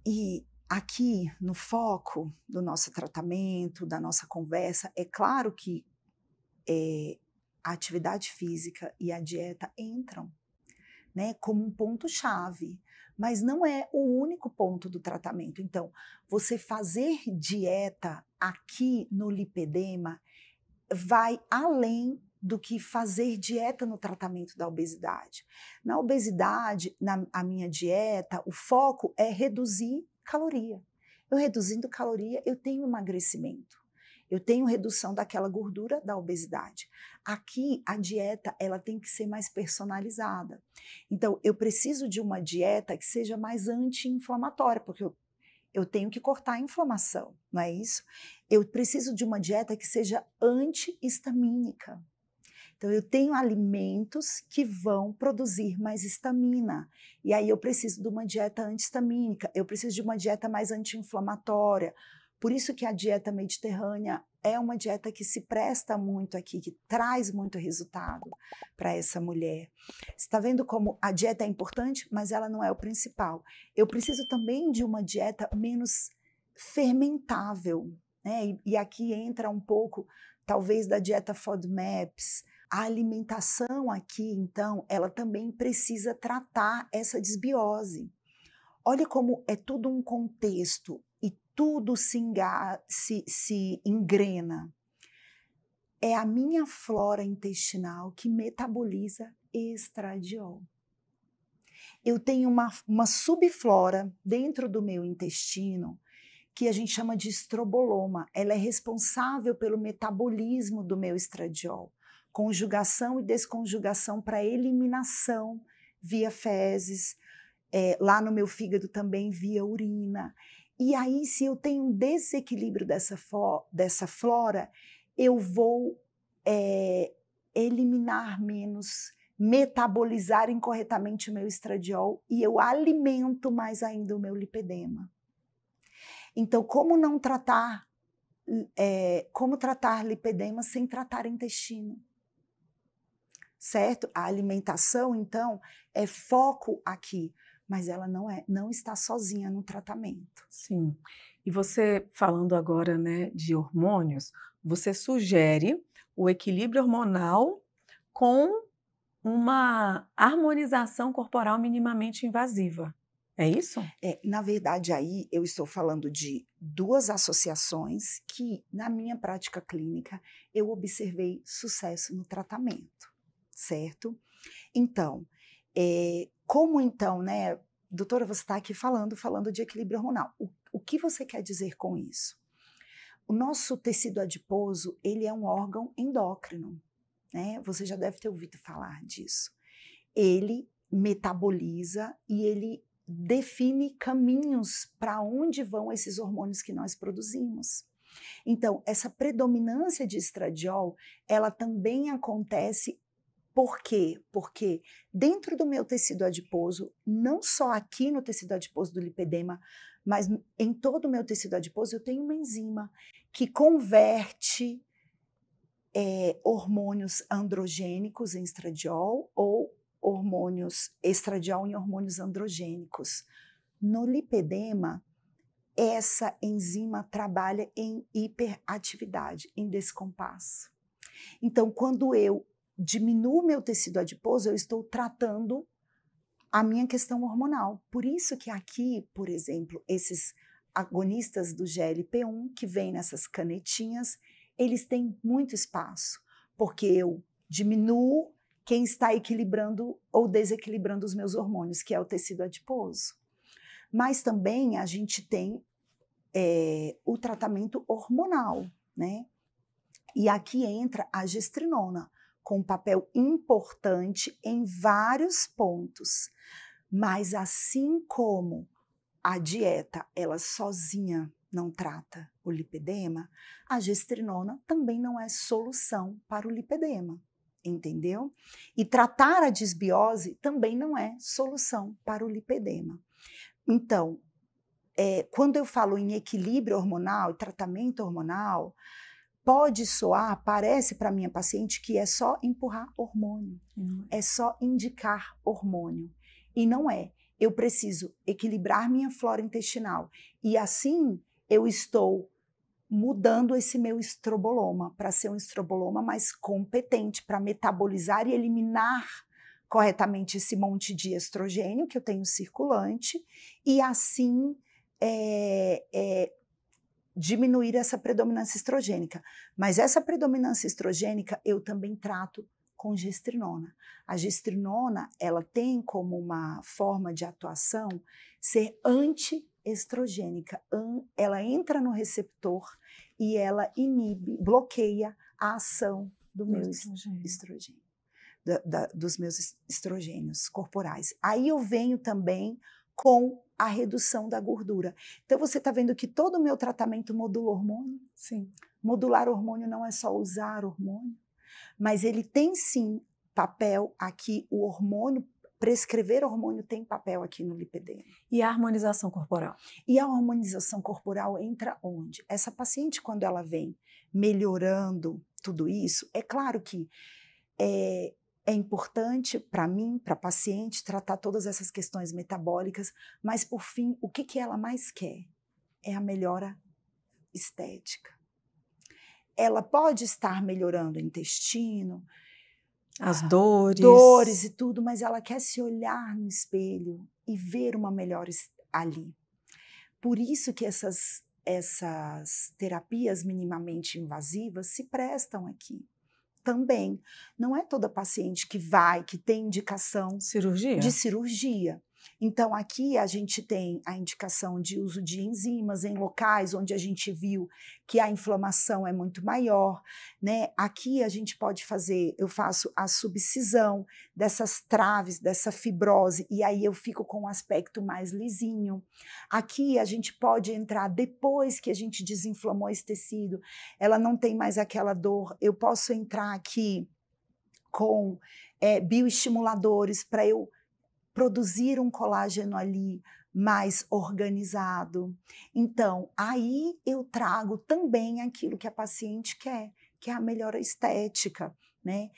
E aqui, no foco do nosso tratamento, da nossa conversa, é claro que a atividade física e a dieta entram, né, como um ponto-chave, mas não é o único ponto do tratamento. Então, você fazer dieta aqui no lipedema vai além do que fazer dieta no tratamento da obesidade. Na obesidade, a minha dieta, o foco é reduzir caloria. Eu reduzindo caloria, eu tenho emagrecimento. Eu tenho redução daquela gordura da obesidade. Aqui, a dieta, ela tem que ser mais personalizada. Então, eu preciso de uma dieta que seja mais anti-inflamatória, porque eu tenho que cortar a inflamação, não é isso? Eu preciso de uma dieta que seja anti-histamínica. Então, eu tenho alimentos que vão produzir mais histamina. E aí, eu preciso de uma dieta anti-histamínica, eu preciso de uma dieta mais anti-inflamatória. Por isso que a dieta mediterrânea é uma dieta que se presta muito aqui, que traz muito resultado para essa mulher. Você está vendo como a dieta é importante, mas ela não é o principal. Eu preciso também de uma dieta menos fermentável, né? E aqui entra um pouco, talvez, da dieta FODMAPs. A alimentação aqui, então, ela também precisa tratar essa desbiose. Olha como é tudo um contexto e tudo se engrena. É a minha flora intestinal que metaboliza estradiol. Eu tenho uma subflora dentro do meu intestino que a gente chama de estroboloma. Ela é responsável pelo metabolismo do meu estradiol, conjugação e desconjugação para eliminação via fezes, lá no meu fígado também via urina. E aí, se eu tenho um desequilíbrio dessa flora, eu vou eliminar menos, metabolizar incorretamente o meu estradiol e eu alimento mais ainda o meu lipedema. Então, como tratar lipedema sem tratar intestino? Certo? A alimentação, então, é foco aqui, mas ela não está sozinha no tratamento. Sim. E você, falando agora, né, de hormônios, você sugere o equilíbrio hormonal com uma harmonização corporal minimamente invasiva. É isso? Na verdade, aí eu estou falando de duas associações que, na minha prática clínica, eu observei sucesso no tratamento, certo? Então, como então, né, doutora, você está aqui falando de equilíbrio hormonal. O que você quer dizer com isso? O nosso tecido adiposo, ele é um órgão endócrino, né? Você já deve ter ouvido falar disso. Ele metaboliza e ele define caminhos para onde vão esses hormônios que nós produzimos. Então, essa predominância de estradiol, ela também acontece Por quê? Porque dentro do meu tecido adiposo, não só aqui no tecido adiposo do lipedema, mas em todo o meu tecido adiposo, eu tenho uma enzima que converte hormônios androgênicos em estradiol ou hormônios estradiol em hormônios androgênicos. No lipedema, essa enzima trabalha em hiperatividade, em descompasso. Então, quando eu diminuo meu tecido adiposo, eu estou tratando a minha questão hormonal. Por isso que aqui, por exemplo, esses agonistas do GLP-1 que vêm nessas canetinhas, eles têm muito espaço, porque eu diminuo quem está equilibrando ou desequilibrando os meus hormônios, que é o tecido adiposo. Mas também a gente tem o tratamento hormonal, né? E aqui entra a gestrinona, com um papel importante em vários pontos. Mas assim como a dieta, ela sozinha não trata o lipedema, a gestrinona também não é solução para o lipedema, entendeu? E tratar a disbiose também não é solução para o lipedema. Então, quando eu falo em equilíbrio hormonal, tratamento hormonal, pode soar, parece para minha paciente que é só empurrar hormônio, é só indicar hormônio. E não é. Eu preciso equilibrar minha flora intestinal. E assim eu estou mudando esse meu estroboloma para ser um estroboloma mais competente para metabolizar e eliminar corretamente esse monte de estrogênio que eu tenho circulante e assim diminuir essa predominância estrogênica. Mas essa predominância estrogênica eu também trato com gestrinona. A gestrinona, ela tem como uma forma de atuação ser antiestrogênica. Ela entra no receptor e ela inibe, bloqueia a ação do meu estrogênio, dos meus estrogênios corporais. Aí eu venho também com a redução da gordura. Então, você está vendo que todo o meu tratamento modula hormônio? Sim. Modular hormônio não é só usar hormônio, mas ele tem sim papel aqui, o hormônio, prescrever hormônio tem papel aqui no lipedema. E a harmonização corporal? E a harmonização corporal entra onde? Essa paciente, quando ela vem melhorando tudo isso, é claro que é importante para mim, para a paciente, tratar todas essas questões metabólicas, mas por fim, o que ela mais quer? É a melhora estética. Ela pode estar melhorando o intestino, as dores. Dores e tudo, mas ela quer se olhar no espelho e ver uma melhora ali. Por isso que essas terapias minimamente invasivas se prestam aqui. Também. Não é toda paciente que tem indicação de cirurgia. Então, aqui a gente tem a indicação de uso de enzimas em locais onde a gente viu que a inflamação é muito maior, né? Aqui a gente pode fazer, eu faço a subcisão dessas traves, dessa fibrose, e aí eu fico com um aspecto mais lisinho. Aqui a gente pode entrar depois que a gente desinflamou esse tecido, ela não tem mais aquela dor, eu posso entrar aqui com bioestimuladores para eu produzir um colágeno ali mais organizado. Então, aí eu trago também aquilo que a paciente quer, que é a melhora estética, né?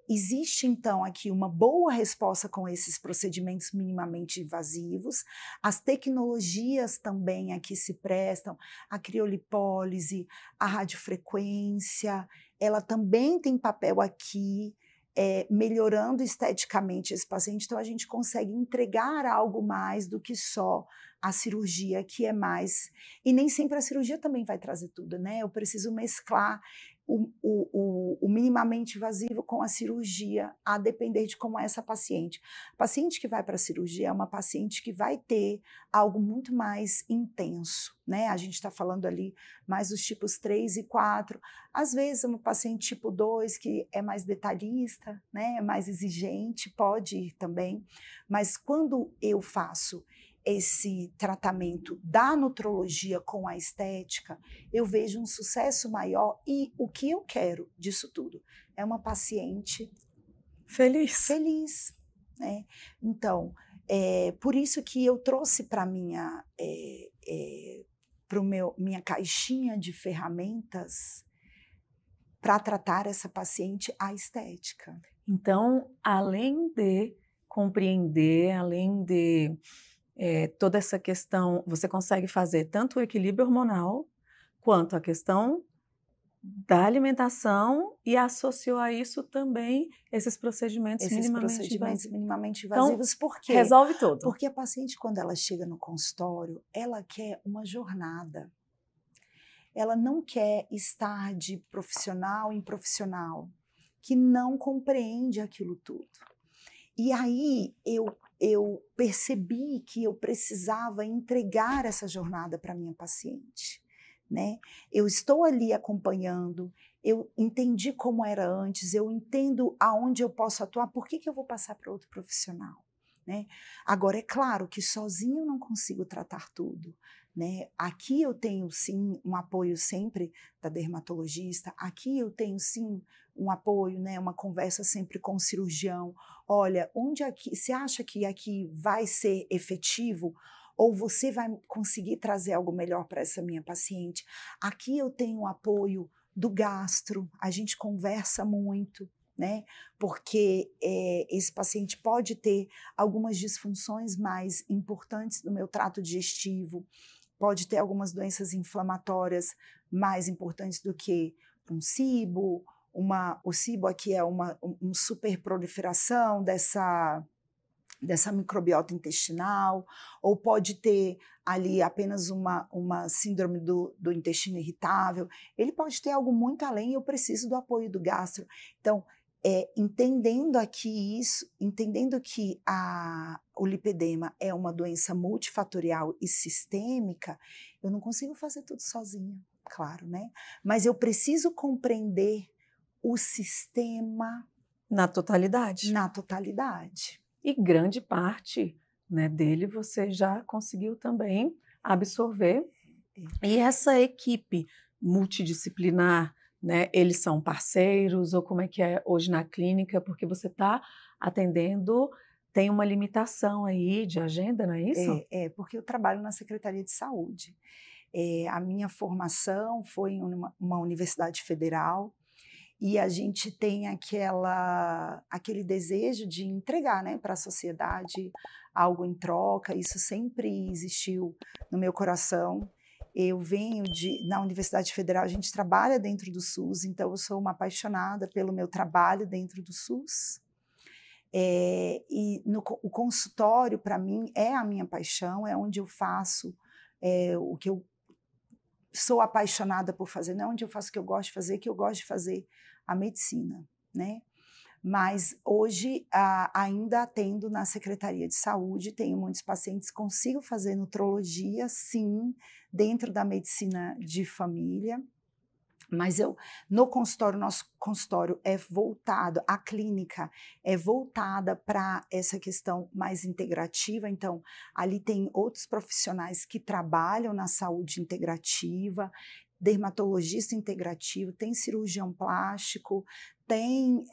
Existe, então, aqui uma boa resposta com esses procedimentos minimamente invasivos. As tecnologias também aqui se prestam, a criolipólise, a radiofrequência, ela também tem papel aqui, melhorando esteticamente esse paciente, então a gente consegue entregar algo mais do que só a cirurgia, que é mais... E nem sempre a cirurgia também vai trazer tudo, né? Eu preciso mesclar o minimamente invasivo com a cirurgia, a depender de como é essa paciente. A paciente que vai para a cirurgia é uma paciente que vai ter algo muito mais intenso, né? A gente está falando ali mais dos tipos 3 e 4. Às vezes, uma paciente tipo 2, que é mais detalhista, né? É mais exigente, pode ir também. Mas quando eu faço esse tratamento da nutrologia com a estética, eu vejo um sucesso maior e o que eu quero disso tudo é uma paciente Feliz. Feliz, né? Então, por isso que eu trouxe para minha minha caixinha de ferramentas para tratar essa paciente a estética. Então, além de compreender, além de toda essa questão, você consegue fazer tanto o equilíbrio hormonal, quanto a questão da alimentação e associou a isso também esses procedimentos minimamente Então, invasivos. Por quê? resolve tudo. Porque a paciente, quando ela chega no consultório, ela quer uma jornada. Ela não quer estar de profissional em profissional, que não compreende aquilo tudo. E aí eu percebi que eu precisava entregar essa jornada para minha paciente, né? Eu estou ali acompanhando, eu entendi como era antes, eu entendo aonde eu posso atuar, por que eu vou passar para outro profissional, né? Agora, é claro que sozinho eu não consigo tratar tudo, né? Aqui eu tenho sim um apoio sempre da dermatologista, aqui eu tenho sim um apoio, né, uma conversa sempre com o cirurgião. Olha, onde aqui, você acha que aqui vai ser efetivo? Ou você vai conseguir trazer algo melhor para essa minha paciente? Aqui eu tenho o apoio do gastro, a gente conversa muito, né? Porque esse paciente pode ter algumas disfunções mais importantes no meu trato digestivo, pode ter algumas doenças inflamatórias mais importantes do que um SIBO. O SIBO aqui é uma superproliferação dessa microbiota intestinal, ou pode ter ali apenas uma síndrome do intestino irritável. Ele pode ter algo muito além e eu preciso do apoio do gastro. Então, entendendo aqui isso, entendendo que o lipedema é uma doença multifatorial e sistêmica, eu não consigo fazer tudo sozinha, claro, né? Mas eu preciso compreender o sistema na totalidade. Na totalidade. E grande parte, né, dele você já conseguiu também absorver. E essa equipe multidisciplinar, né, eles são parceiros ou como é que é hoje na clínica? Porque você está atendendo, tem uma limitação aí de agenda, não é isso? Porque eu trabalho na Secretaria de Saúde. A minha formação foi em uma universidade federal, e a gente tem aquele desejo de entregar, né, para a sociedade algo em troca. Isso sempre existiu no meu coração. Eu venho na Universidade Federal, a gente trabalha dentro do SUS, então eu sou uma apaixonada pelo meu trabalho dentro do SUS. O consultório, para mim, é a minha paixão, é onde eu faço o que eu sou apaixonada por fazer, não é onde eu faço o que eu gosto de fazer, que eu gosto de fazer a medicina, né? Mas hoje ainda atendo na Secretaria de Saúde, tenho muitos pacientes, consigo fazer nutrologia, sim, dentro da medicina de família, mas no consultório, nosso consultório é voltado, a clínica é voltada para essa questão mais integrativa, então ali tem outros profissionais que trabalham na saúde integrativa, dermatologista integrativo, tem cirurgião plástico, tem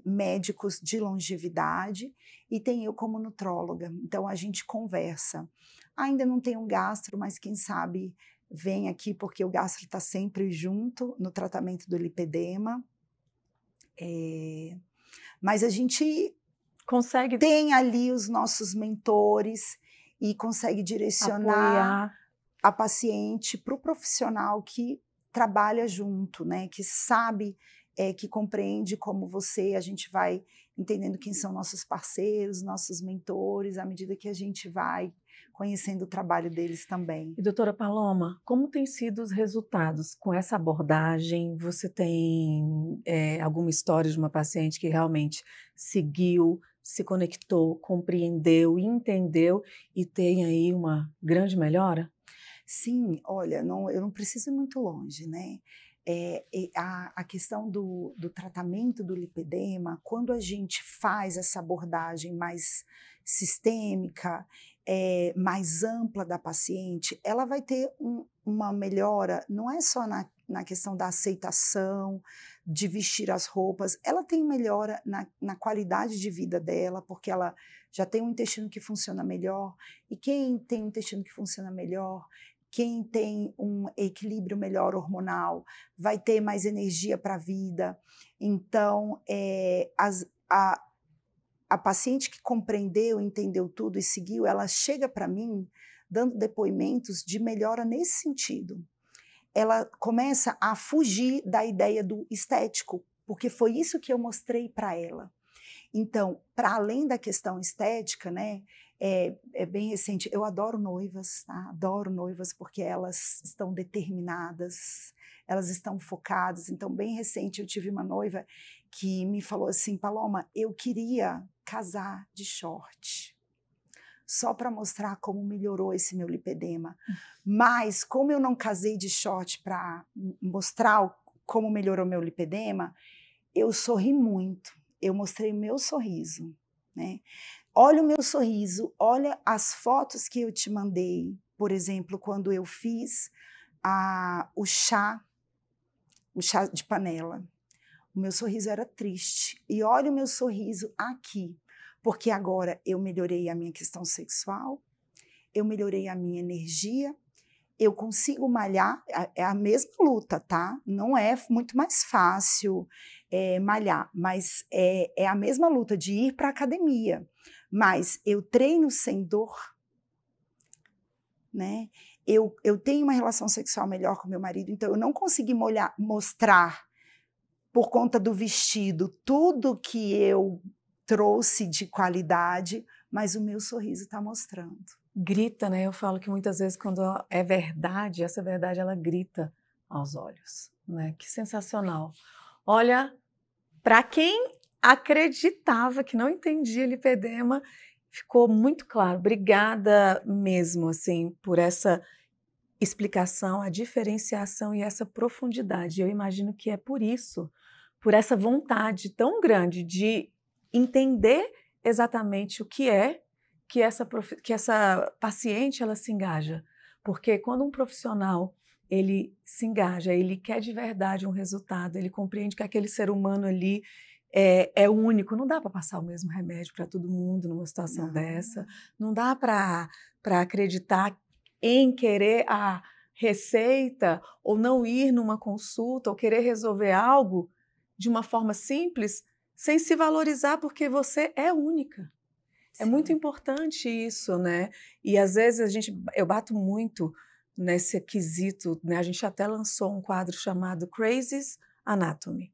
médicos de longevidade e tem eu como nutróloga, então a gente conversa. Ainda não tem um gastro, mas quem sabe vem aqui, porque o gastro está sempre junto no tratamento do lipedema. Mas a gente consegue tem ali os nossos mentores e consegue direcionar apoiar a paciente para o profissional que trabalha junto, né? Que sabe, que compreende como você, a gente vai entendendo quem são nossos parceiros, nossos mentores, à medida que a gente vai conhecendo o trabalho deles também. E, doutora Paloma, como têm sido os resultados com essa abordagem? Você tem alguma história de uma paciente que realmente seguiu, se conectou, compreendeu, entendeu e tem aí uma grande melhora? Sim, olha, eu não preciso ir muito longe, né? A questão do tratamento do lipedema, quando a gente faz essa abordagem mais sistêmica, mais ampla da paciente, ela vai ter uma melhora, não é só na questão da aceitação, de vestir as roupas. Ela tem melhora na qualidade de vida dela, porque ela já tem um intestino que funciona melhor. E quem tem um intestino que funciona melhor, quem tem um equilíbrio melhor hormonal, vai ter mais energia para a vida. Então, a paciente que compreendeu, entendeu tudo e seguiu, ela chega para mim dando depoimentos de melhora nesse sentido. Ela começa a fugir da ideia do estético, porque foi isso que eu mostrei para ela. Então, para além da questão estética, né, é bem recente, eu adoro noivas, tá? Adoro noivas porque elas estão determinadas, elas estão focadas. Então, bem recente, eu tive uma noiva que me falou assim: Paloma, eu queria casar de short, só para mostrar como melhorou esse meu lipedema. Mas, como eu não casei de short para mostrar como melhorou meu lipedema, eu sorri muito, eu mostrei meu sorriso, né? Olha o meu sorriso, olha as fotos que eu te mandei, por exemplo, quando eu fiz o chá de panela. O meu sorriso era triste. E olha o meu sorriso aqui, porque agora eu melhorei a minha questão sexual, eu melhorei a minha energia, eu consigo malhar, é a mesma luta, tá? Não é muito mais fácil malhar, mas é a mesma luta de ir para a academia. Mas eu treino sem dor, né? Eu tenho uma relação sexual melhor com meu marido, então eu não consegui mostrar, por conta do vestido, tudo que eu trouxe de qualidade, mas o meu sorriso está mostrando. Grita, né? Eu falo que muitas vezes quando é verdade, essa verdade ela grita aos olhos, né? Que sensacional. Olha, para quem acreditava que não entendia lipedema, ficou muito claro. Obrigada mesmo, assim, por essa explicação, a diferenciação e essa profundidade. Eu imagino que é por isso, por essa vontade tão grande de entender exatamente o que é que essa paciente ela se engaja. Porque quando um profissional ele se engaja, ele quer de verdade um resultado, ele compreende que aquele ser humano ali é único, não dá para passar o mesmo remédio para todo mundo numa situação dessa, não dá para acreditar em querer a receita ou não ir numa consulta ou querer resolver algo de uma forma simples sem se valorizar porque você é única. É muito importante isso, né? E às vezes eu bato muito nesse quesito, né? A gente até lançou um quadro chamado Crazy's Anatomy.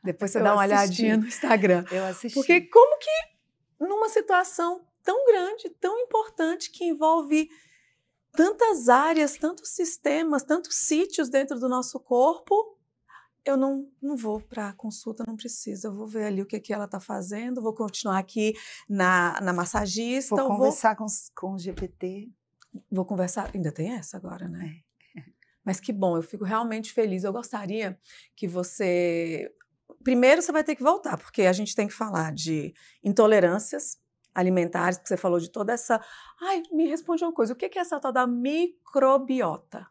Depois você dá uma olhadinha no Instagram. Eu assisti. Porque como que numa situação tão grande, tão importante, que envolve tantas áreas, tantos sistemas, tantos sítios dentro do nosso corpo, eu não vou para a consulta, não precisa. Eu vou ver ali o que ela está fazendo, vou continuar aqui na massagista. Vou conversar com o GPT. Vou conversar, ainda tem essa agora, né? Mas que bom, eu fico realmente feliz. Eu gostaria que você... Primeiro você vai ter que voltar, porque a gente tem que falar de intolerâncias alimentares, porque você falou de toda essa... Ai, me responde uma coisa, o que é essa tal da microbiota?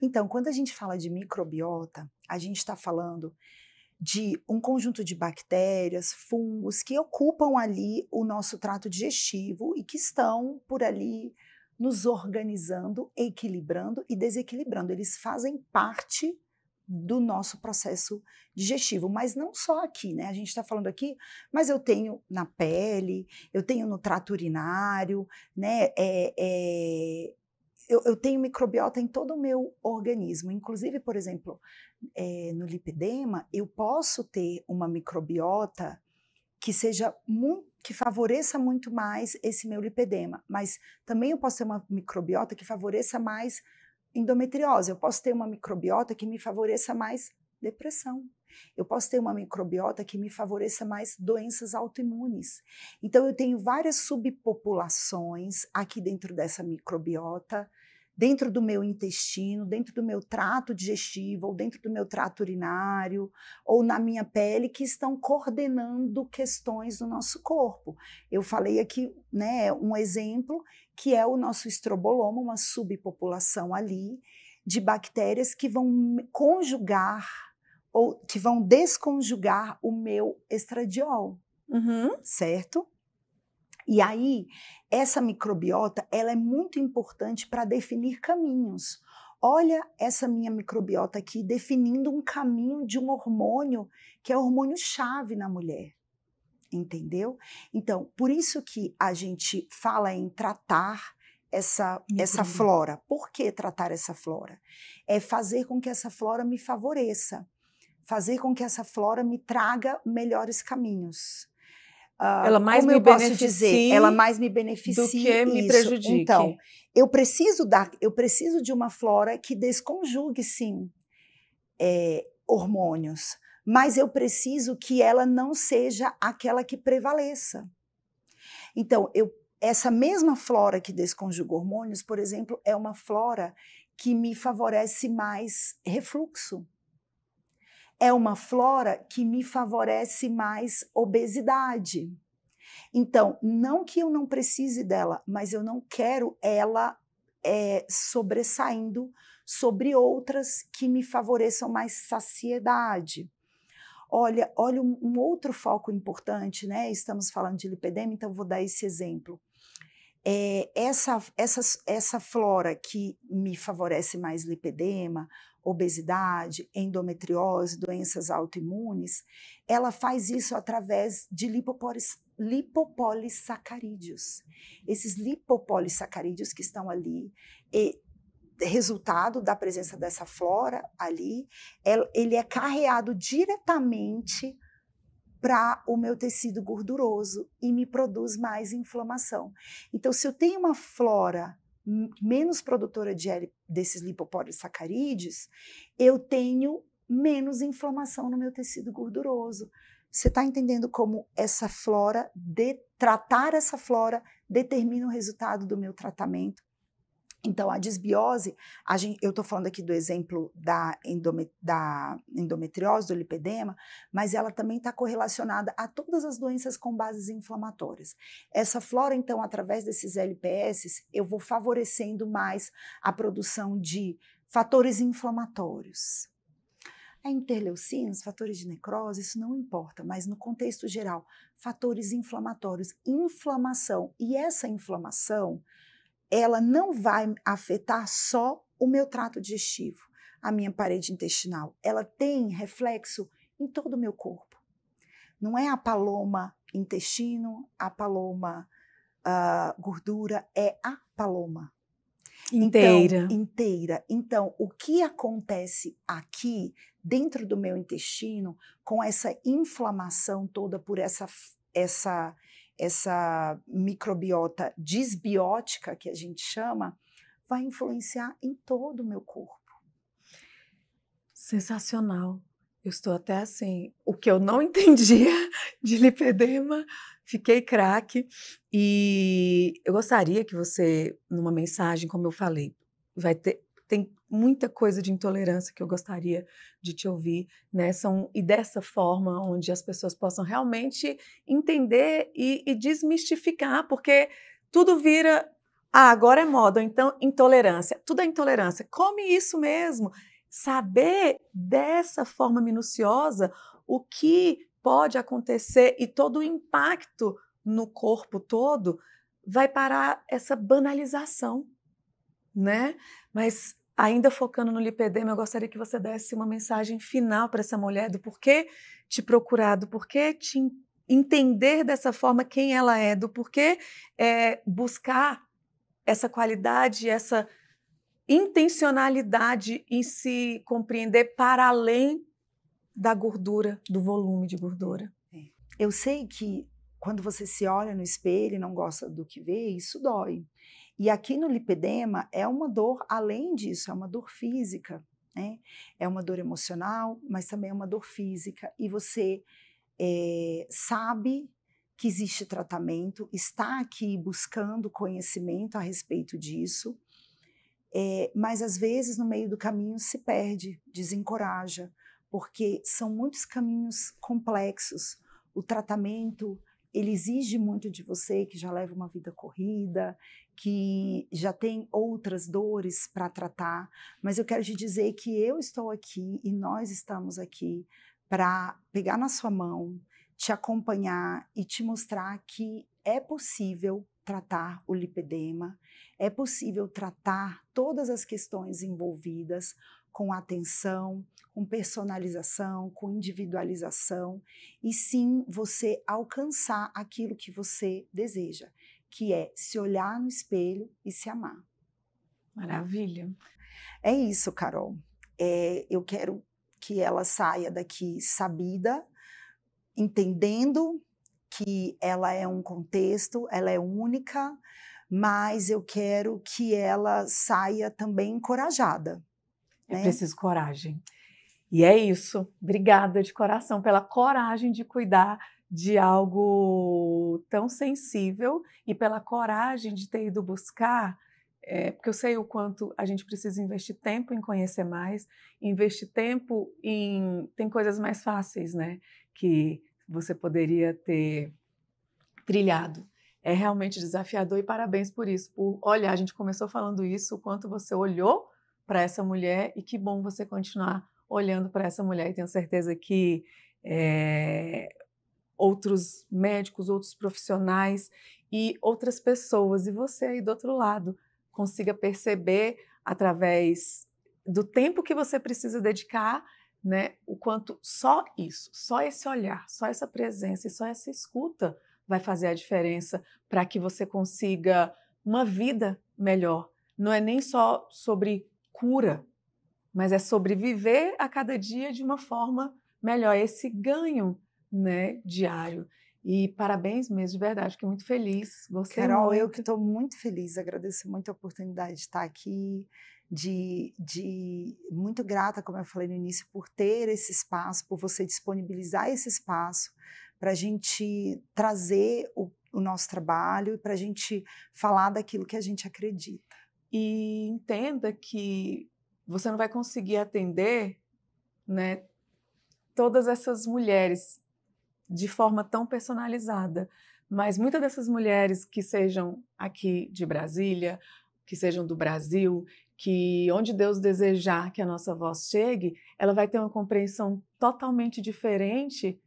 Então, quando a gente fala de microbiota, a gente está falando de um conjunto de bactérias, fungos que ocupam ali o nosso trato digestivo e que estão por ali nos organizando, equilibrando e desequilibrando. Eles fazem parte do nosso processo digestivo, mas não só aqui, né? A gente está falando aqui, mas eu tenho na pele, eu tenho no trato urinário, né? Eu tenho microbiota em todo o meu organismo. Inclusive, por exemplo, no lipedema, eu posso ter uma microbiota que favoreça muito mais esse meu lipedema, mas também eu posso ter uma microbiota que favoreça mais endometriose, eu posso ter uma microbiota que me favoreça mais depressão, eu posso ter uma microbiota que me favoreça mais doenças autoimunes. Então eu tenho várias subpopulações aqui dentro dessa microbiota, dentro do meu intestino, dentro do meu trato digestivo, ou dentro do meu trato urinário, ou na minha pele, que estão coordenando questões do nosso corpo. Eu falei aqui, né, um exemplo, que é o nosso estroboloma, uma subpopulação ali, de bactérias que vão conjugar ou que vão desconjugar o meu estradiol, certo? E aí, essa microbiota, ela é muito importante para definir caminhos. Olha essa minha microbiota aqui definindo um caminho de um hormônio que é o hormônio-chave na mulher. Entendeu? Então, por isso que a gente fala em tratar essa flora. Por que tratar essa flora? É fazer com que essa flora me favoreça. Fazer com que essa flora me traga melhores caminhos. Ela mais como me eu posso beneficie dizer, ela mais me beneficie do que me isso. prejudique. Então, eu preciso de uma flora que desconjugue, sim, hormônios, mas eu preciso que ela não seja aquela que prevaleça. Então, essa mesma flora que desconjuga hormônios, por exemplo, é uma flora que me favorece mais refluxo. É uma flora que me favorece mais obesidade. Então, não que eu não precise dela, mas eu não quero ela sobressaindo sobre outras que me favoreçam mais saciedade. Olha um outro foco importante, né? Estamos falando de lipedema, então vou dar esse exemplo. Essa flora que me favorece mais lipedema, obesidade, endometriose, doenças autoimunes, ela faz isso através de lipopolissacarídeos. Esses lipopolissacarídeos que estão ali, resultado da presença dessa flora ali, ele é carreado diretamente para o meu tecido gorduroso e me produz mais inflamação. Então, se eu tenho uma flora menos produtora desses lipopolissacarídeos, eu tenho menos inflamação no meu tecido gorduroso. Você está entendendo como essa flora, tratar essa flora, determina o resultado do meu tratamento? Então, a disbiose, eu estou falando aqui do exemplo da endometriose, do lipedema, mas ela também está correlacionada a todas as doenças com bases inflamatórias. Essa flora, então, através desses LPS, eu vou favorecendo mais a produção de fatores inflamatórios. A interleucinas, fatores de necrose, isso não importa, mas no contexto geral, fatores inflamatórios, inflamação. E essa inflamação, ela não vai afetar só o meu trato digestivo, a minha parede intestinal. Ela tem reflexo em todo o meu corpo. Não é a paloma intestino, a paloma gordura, é a paloma. Inteira. Inteira. Então, o que acontece aqui, dentro do meu intestino, com essa inflamação toda por essa microbiota disbiótica, que a gente chama, vai influenciar em todo o meu corpo. Sensacional. Eu estou até assim, o que eu não entendia de lipedema, fiquei craque. E eu gostaria que você, numa mensagem, como eu falei, tem muita coisa de intolerância que eu gostaria de te ouvir, né? E dessa forma, onde as pessoas possam realmente entender e desmistificar, porque tudo vira, agora é moda, então intolerância. Tudo é intolerância. Come isso mesmo. Saber dessa forma minuciosa o que pode acontecer e todo o impacto no corpo todo vai parar essa banalização, né? Mas ainda focando no lipedema, eu gostaria que você desse uma mensagem final para essa mulher do porquê te procurar, do porquê te entender dessa forma quem ela é, do porquê buscar essa qualidade, essa intencionalidade em se compreender para além da gordura, do volume de gordura. Eu sei que quando você se olha no espelho e não gosta do que vê, isso dói. E aqui no lipedema é uma dor além disso, é uma dor física, né? É uma dor emocional, mas também é uma dor física. E você sabe que existe tratamento, está aqui buscando conhecimento a respeito disso, mas às vezes no meio do caminho se perde, desencoraja, porque são muitos caminhos complexos. O tratamento ele exige muito de você, que já leva uma vida corrida, que já tem outras dores para tratar, mas eu quero te dizer que eu estou aqui e nós estamos aqui para pegar na sua mão, te acompanhar e te mostrar que é possível tratar o lipedema, é possível tratar todas as questões envolvidas com atenção, com personalização, com individualização, e sim você alcançar aquilo que você deseja, que é se olhar no espelho e se amar. Maravilha. É isso, Carol. Eu quero que ela saia daqui sabida, entendendo que ela é um contexto, ela é única, mas eu quero que ela saia também encorajada. É preciso coragem. E é isso. Obrigada de coração pela coragem de cuidar de algo tão sensível e pela coragem de ter ido buscar, porque eu sei o quanto a gente precisa investir tempo em conhecer mais, investir tempo em... Tem coisas mais fáceis, né? Que você poderia ter trilhado. É realmente desafiador e parabéns por isso. Olha, a gente começou falando isso, o quanto você olhou para essa mulher e que bom você continuar olhando para essa mulher. E tenho certeza que outros médicos, outros profissionais e outras pessoas, e você aí do outro lado, consiga perceber através do tempo que você precisa dedicar, né, o quanto só isso, só esse olhar, só essa presença e só essa escuta vai fazer a diferença para que você consiga uma vida melhor. Não é nem só sobre cura, mas é sobre viver a cada dia de uma forma melhor, esse ganho, né, diário. E parabéns mesmo, de verdade, fiquei muito feliz, gostei Carol, muito. eu que estou muito feliz, agradeço muito a oportunidade de estar aqui, muito grata, como eu falei no início, por ter esse espaço, por você disponibilizar esse espaço para a gente trazer o nosso trabalho e para a gente falar daquilo que a gente acredita. E entenda que você não vai conseguir atender, né, todas essas mulheres de forma tão personalizada, mas muitas dessas mulheres que sejam aqui de Brasília, que sejam do Brasil, que onde Deus desejar que a nossa voz chegue, ela vai ter uma compreensão totalmente diferente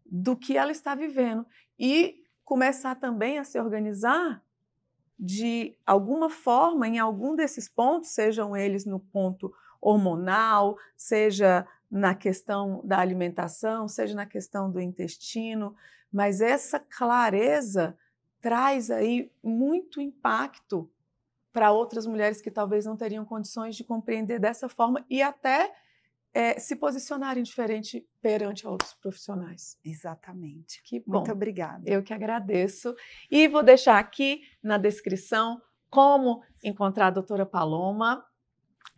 do que ela está vivendo e começar também a se organizar de alguma forma em algum desses pontos, sejam eles no ponto hormonal, seja na questão da alimentação, seja na questão do intestino, mas essa clareza traz aí muito impacto para outras mulheres que talvez não teriam condições de compreender dessa forma e até se posicionarem diferente perante outros profissionais. Exatamente. Que bom. Muito obrigada. Eu que agradeço. E vou deixar aqui na descrição como encontrar a doutora Paloma.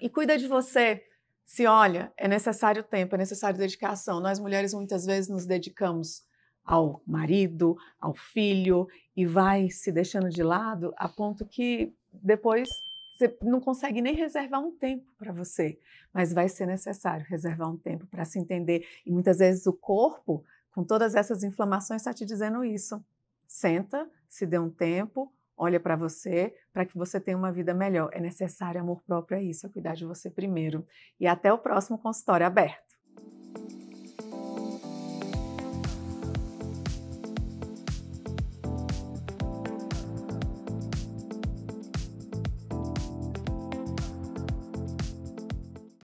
E cuida de você. Se olha, é necessário tempo, é necessário dedicação. Nós mulheres muitas vezes nos dedicamos ao marido, ao filho e vai se deixando de lado a ponto que depois você não consegue nem reservar um tempo para você, mas vai ser necessário reservar um tempo para se entender. E muitas vezes o corpo, com todas essas inflamações, está te dizendo isso. Senta, se dê um tempo, olha para você, para que você tenha uma vida melhor. É necessário amor próprio, é isso, é cuidar de você primeiro. E até o próximo consultório aberto.